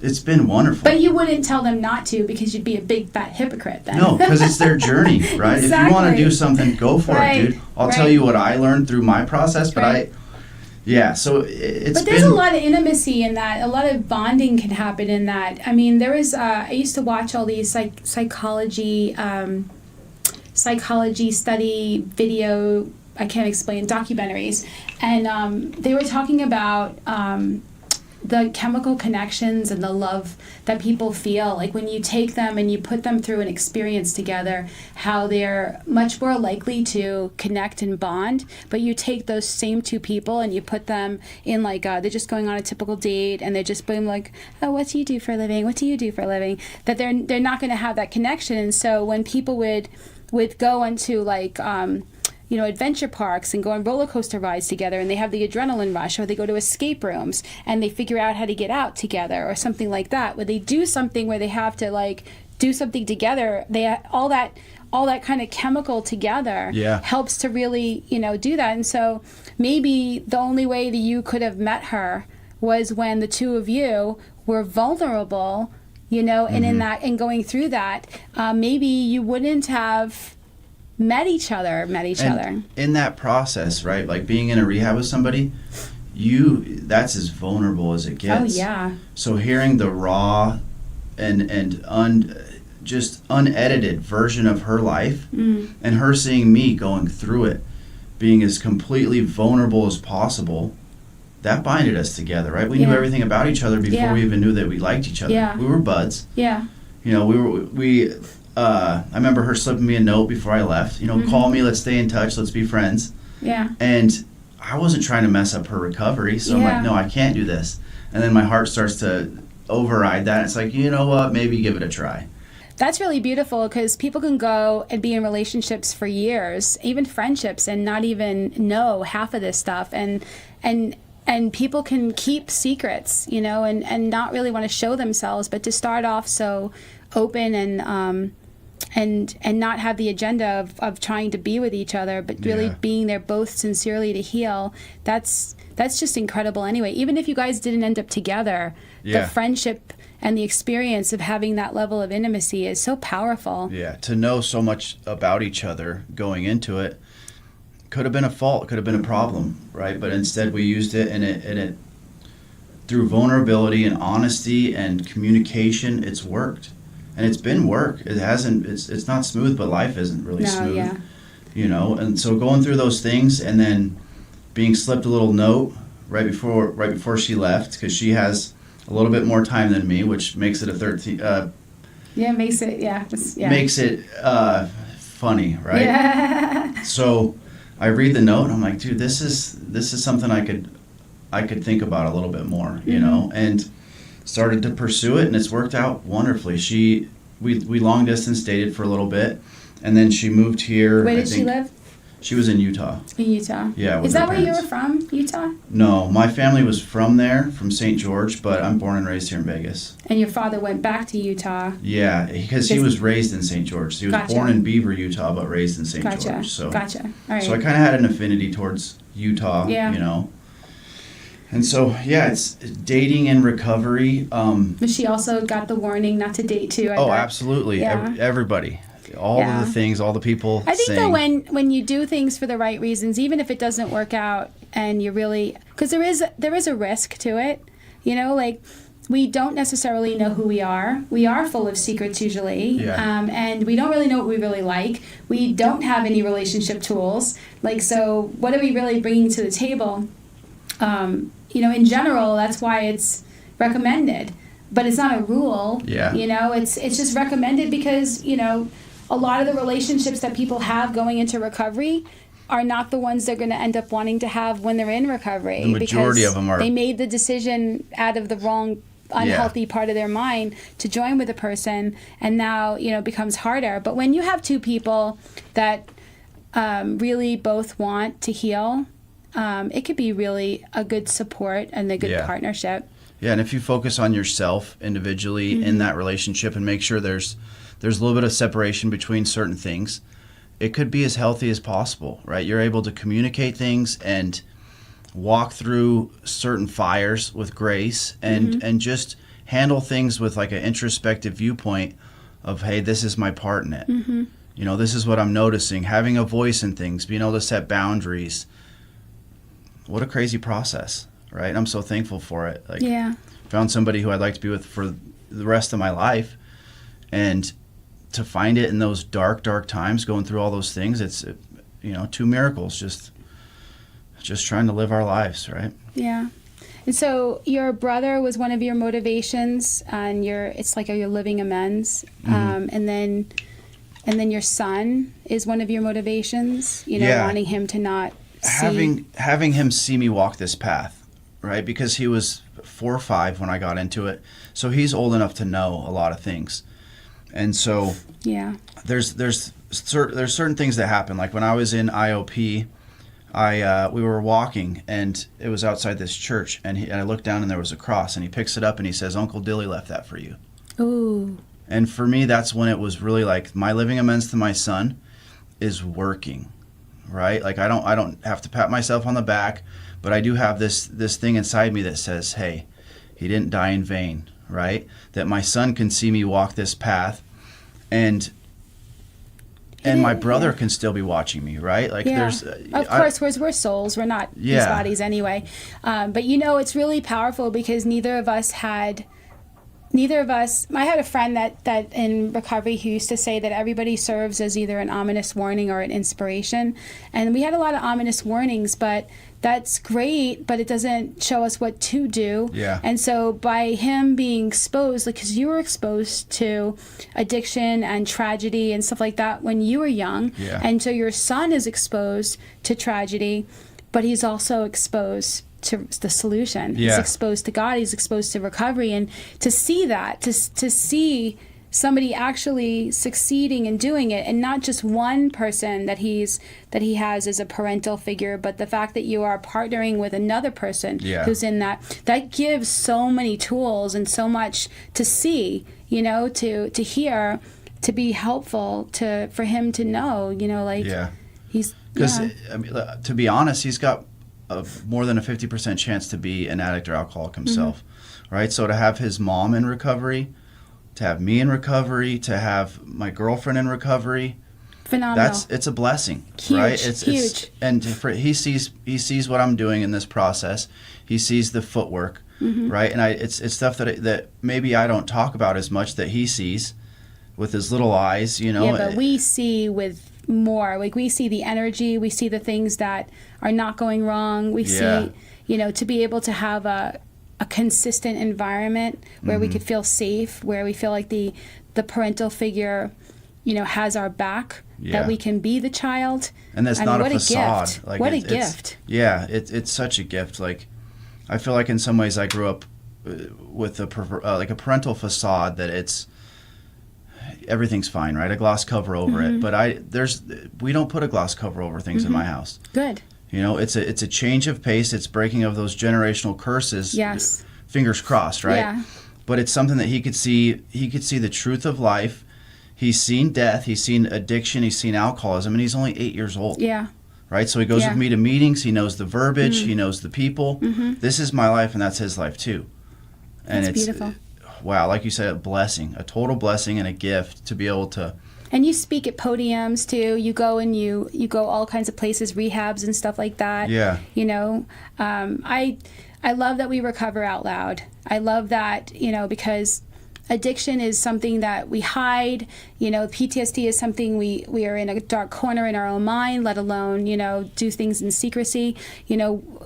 it's been wonderful. But you wouldn't tell them not to, because you'd be a big fat hypocrite then. No, because it's their journey, right? Exactly. If you want to do something, go for it, dude. I'll tell you what I learned through my process, but so it's But there's a lot of intimacy in that. A lot of bonding can happen in that. I mean, there was, I used to watch all these psychology psychology study video, I can't explain, documentaries. And they were talking about the chemical connections and the love that people feel. Like when you take them and you put them through an experience together, how they're much more likely to connect and bond. But you take those same two people and you put them in like, they're just going on a typical date and they're just being like, oh, what do you do for a living? What do you do for a living? That they're not going to have that connection. And so when people would go into like, adventure parks and go on roller coaster rides together and they have the adrenaline rush, or they go to escape rooms and they figure out how to get out together or something like that, where they do something where they have to like do something together, all that kind of chemical together helps to really, do that. And so maybe the only way that you could have met her was when the two of you were vulnerable, and in that, and going through that, maybe you wouldn't have met each other. In that process, right? Like being in a rehab with somebody, that's as vulnerable as it gets. Oh yeah. So hearing the raw and just unedited version of her life, and her seeing me going through it, being as completely vulnerable as possible, that binded us together, right? We knew everything about each other before we even knew that we liked each other. Yeah. We were buds. Yeah. I remember her slipping me a note before I left. Call me, let's stay in touch, let's be friends. Yeah. And I wasn't trying to mess up her recovery, so I'm like, no, I can't do this. And then my heart starts to override that. It's like, you know what, maybe give it a try. That's really beautiful, because people can go and be in relationships for years, even friendships, and not even know half of this stuff. And people can keep secrets, and not really want to show themselves, but to start off so open and not have the agenda of trying to be with each other, but really being there both sincerely to heal. That's just incredible anyway. Even if you guys didn't end up together, the friendship and the experience of having that level of intimacy is so powerful. Yeah, to know so much about each other going into it could have been a fault, could have been a problem, right? But instead we used it, and it through vulnerability and honesty and communication, it's worked. And it's been work. It's not smooth, but life isn't really smooth. Yeah. And so going through those things, and then being slipped a little note right before she left, because she has a little bit more time than me, which makes it a 13. Makes it funny, right? Yeah. So I read the note and I'm like, dude, this is something I could think about a little bit more, and started to pursue it, and it's worked out wonderfully. We long distance dated for a little bit, and then she moved here. Where did she live? She was in Utah. In Utah? Yeah. Is that where you were from, Utah? No, my family was from there, from St. George, but I'm born and raised here in Vegas. And your father went back to Utah? Yeah, because he was raised in St. George. He was born in Beaver, Utah, but raised in St. George. So, Gotcha. All right. So I kind of had an affinity towards Utah, And so, it's dating and recovery. But she also got the warning not to date too. I bet. Absolutely. Yeah. Everybody. All of the things, all the people I think that when you do things for the right reasons, even if it doesn't work out, and you really, because there is a risk to it, like we don't necessarily know who we are. We are full of secrets usually, and we don't really know what we really like. We don't have any relationship tools. Like, so what are we really bringing to the table? In general, that's why it's recommended, but it's not a rule. Yeah. It's just recommended because, a lot of the relationships that people have going into recovery are not the ones they're going to end up wanting to have when they're in recovery. The majority of them are. They made the decision out of the wrong, unhealthy part of their mind to join with a person, and now, it becomes harder. But when you have two people that really both want to heal, it could be really a good support and a good partnership. Yeah, and if you focus on yourself individually in that relationship and make sure there's a little bit of separation between certain things, it could be as healthy as possible, right? You're able to communicate things and walk through certain fires with grace and just handle things with like an introspective viewpoint of, hey, this is my part in it. This is what I'm noticing, having a voice in things, being able to set boundaries. What a crazy process, right? And I'm so thankful for it. Found somebody who I'd like to be with for the rest of my life, and to find it in those dark times, going through all those things, it's, two miracles, just trying to live our lives, right? Yeah. And so your brother was one of your motivations, and it's like you're living amends. And then your son is one of your motivations, wanting him to not see. Having him see me walk this path, right? Because he was 4 or 5 when I got into it. So he's old enough to know a lot of things. And so there's certain things that happen. Like when I was in IOP, we were walking, and it was outside this church, and I looked down and there was a cross, and he picks it up and he says, "Uncle Dilly left that for you." Ooh. And for me, that's when it was really like my living amends to my son is working, right? Like I don't have to pat myself on the back, but I do have this thing inside me that says, hey, he didn't die in vain, right? That my son can see me walk this path, and my brother can still be watching me, right? Like there's... Of course, we're souls. We're not these bodies anyway. But it's really powerful because neither of us, I had a friend that in recovery who used to say that everybody serves as either an ominous warning or an inspiration. And we had a lot of ominous warnings, but that's great, but it doesn't show us what to do. Yeah. And so by him being exposed, because you were exposed to addiction and tragedy and stuff like that when you were young. Yeah. And so your son is exposed to tragedy, but he's also exposed to the solution. Yeah. He's exposed to God. He's exposed to recovery. And to see that, to see somebody actually succeeding and doing it, and not just one person that he has as a parental figure, but the fact that you are partnering with another person who's in that gives so many tools and so much to see, to hear, to be helpful, for him to know, he's... Because, to be honest, he's got more than a 50% chance to be an addict or alcoholic himself, right? So to have his mom in recovery, to have me in recovery, to have my girlfriend in recovery, phenomenal. It's a blessing, huge, right? Huge. And he sees what I'm doing in this process. He sees the footwork, right? And it's stuff that maybe I don't talk about as much that he sees with his little eyes, Yeah, but we see with more. Like we see the energy, we see the things that are not going wrong. We see, to be able to have a consistent environment where we could feel safe, where we feel like the parental figure, has our back, that we can be the child. And that's not a facade. Gift. Like what a gift. It's such a gift. Like I feel like in some ways I grew up with a parental facade that it's everything's fine, right? A gloss cover over it. But we don't put a gloss cover over things in my house. Good. It's a change of pace. It's breaking of those generational curses. Yes. Fingers crossed, right? Yeah. But it's something that he could see. He could see the truth of life. He's seen death. He's seen addiction. He's seen alcoholism, and he's only 8 years old. Yeah. Right. So he goes with me to meetings. He knows the verbiage. He knows the people. This is my life, and that's his life too. And that's it's beautiful. Wow, like you said, a blessing, a total blessing, and a gift to be able to. And you speak at podiums too. You go and you go all kinds of places, rehabs and stuff like that. Yeah. I love that we recover out loud. I love that, because addiction is something that we hide. PTSD is something we are in a dark corner in our own mind, let alone, do things in secrecy.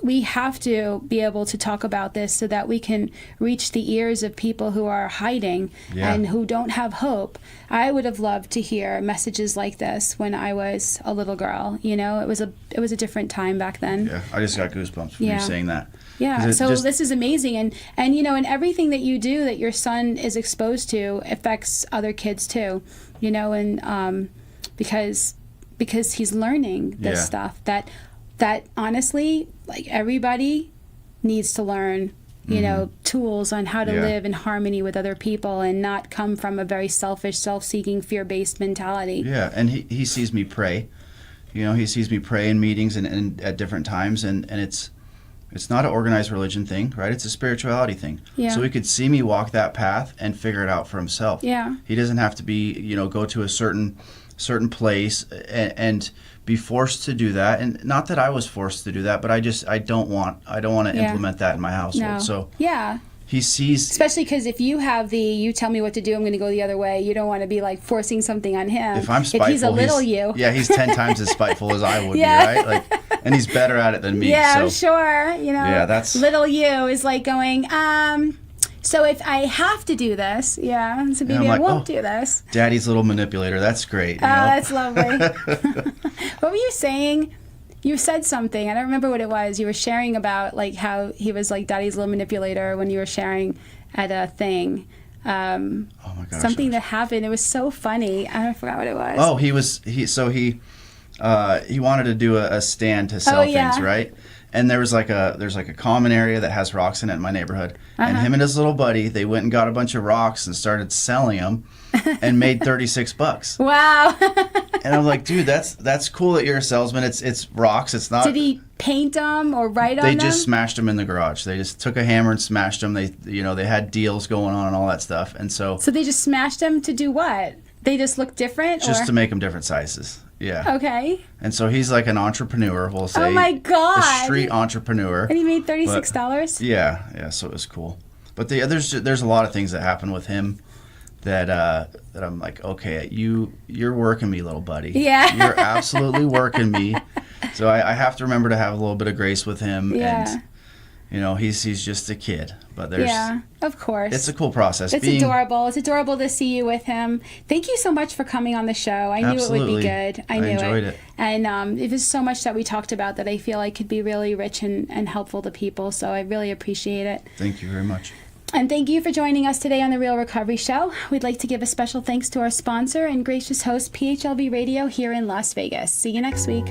We have to be able to talk about this so that we can reach the ears of people who are hiding and who don't have hope. I would have loved to hear messages like this when I was a little girl. It was a different time back then. Yeah, I just got goosebumps from you saying that. Yeah, so this is amazing. And and everything that you do that your son is exposed to affects other kids too, because he's learning this stuff that honestly, like everybody needs to learn, tools on how to live in harmony with other people and not come from a very selfish, self-seeking, fear-based mentality. Yeah, and he sees me pray. He sees me pray in meetings and at different times, and it's not an organized religion thing, right? It's a spirituality thing. Yeah. So he could see me walk that path and figure it out for himself. Yeah. He doesn't have to be, go to a certain place and be forced to do that. And not that I was forced to do that, but I don't want to implement that in my household. No. So yeah. he sees, especially because if you have you tell me what to do, I'm going to go the other way. You don't want to be like forcing something on him. if I'm spiteful, if he's a little you. Yeah, he's 10 times as spiteful as I would be, right? Like, and he's better at it than me. Yeah, so. I'm sure. Yeah, that's little you is like going, so if I have to do this, so maybe I won't do this. Daddy's little manipulator. That's great. That's lovely. What were you saying? You said something. I don't remember what it was. You were sharing about like how he was like Daddy's little manipulator when you were sharing at a thing. Oh my gosh. Something that happened. It was so funny. I forgot what it was. Oh, he wanted to do a stand to sell things, right? And there's like a common area that has rocks in it in my neighborhood. And him and his little buddy, they went and got a bunch of rocks and started selling them and made $36. Wow. And I'm like, dude, that's cool that you're a salesman. It's rocks. It's not. Did he paint them or write on them? They just smashed them in the garage. They just took a hammer and smashed them. They had deals going on and all that stuff. And so they just smashed them to do what? They just look different? Just to make them different sizes. Yeah. Okay. And so he's like an entrepreneur, we'll say. Oh my God. A street entrepreneur. And he made $36? Yeah, so it was cool. But there's a lot of things that happen with him that I'm like, okay, you're working me, little buddy. Yeah. You're absolutely working me. So I have to remember to have a little bit of grace with him. Yeah. And he's just a kid. But of course. It's a cool process. It's adorable. It's adorable to see you with him. Thank you so much for coming on the show. I knew it would be good. I enjoyed it. And it was so much that we talked about that I feel like could be really rich and helpful to people. So I really appreciate it. Thank you very much. And thank you for joining us today on The Real Recovery Show. We'd like to give a special thanks to our sponsor and gracious host, PHLV Radio, here in Las Vegas. See you next week.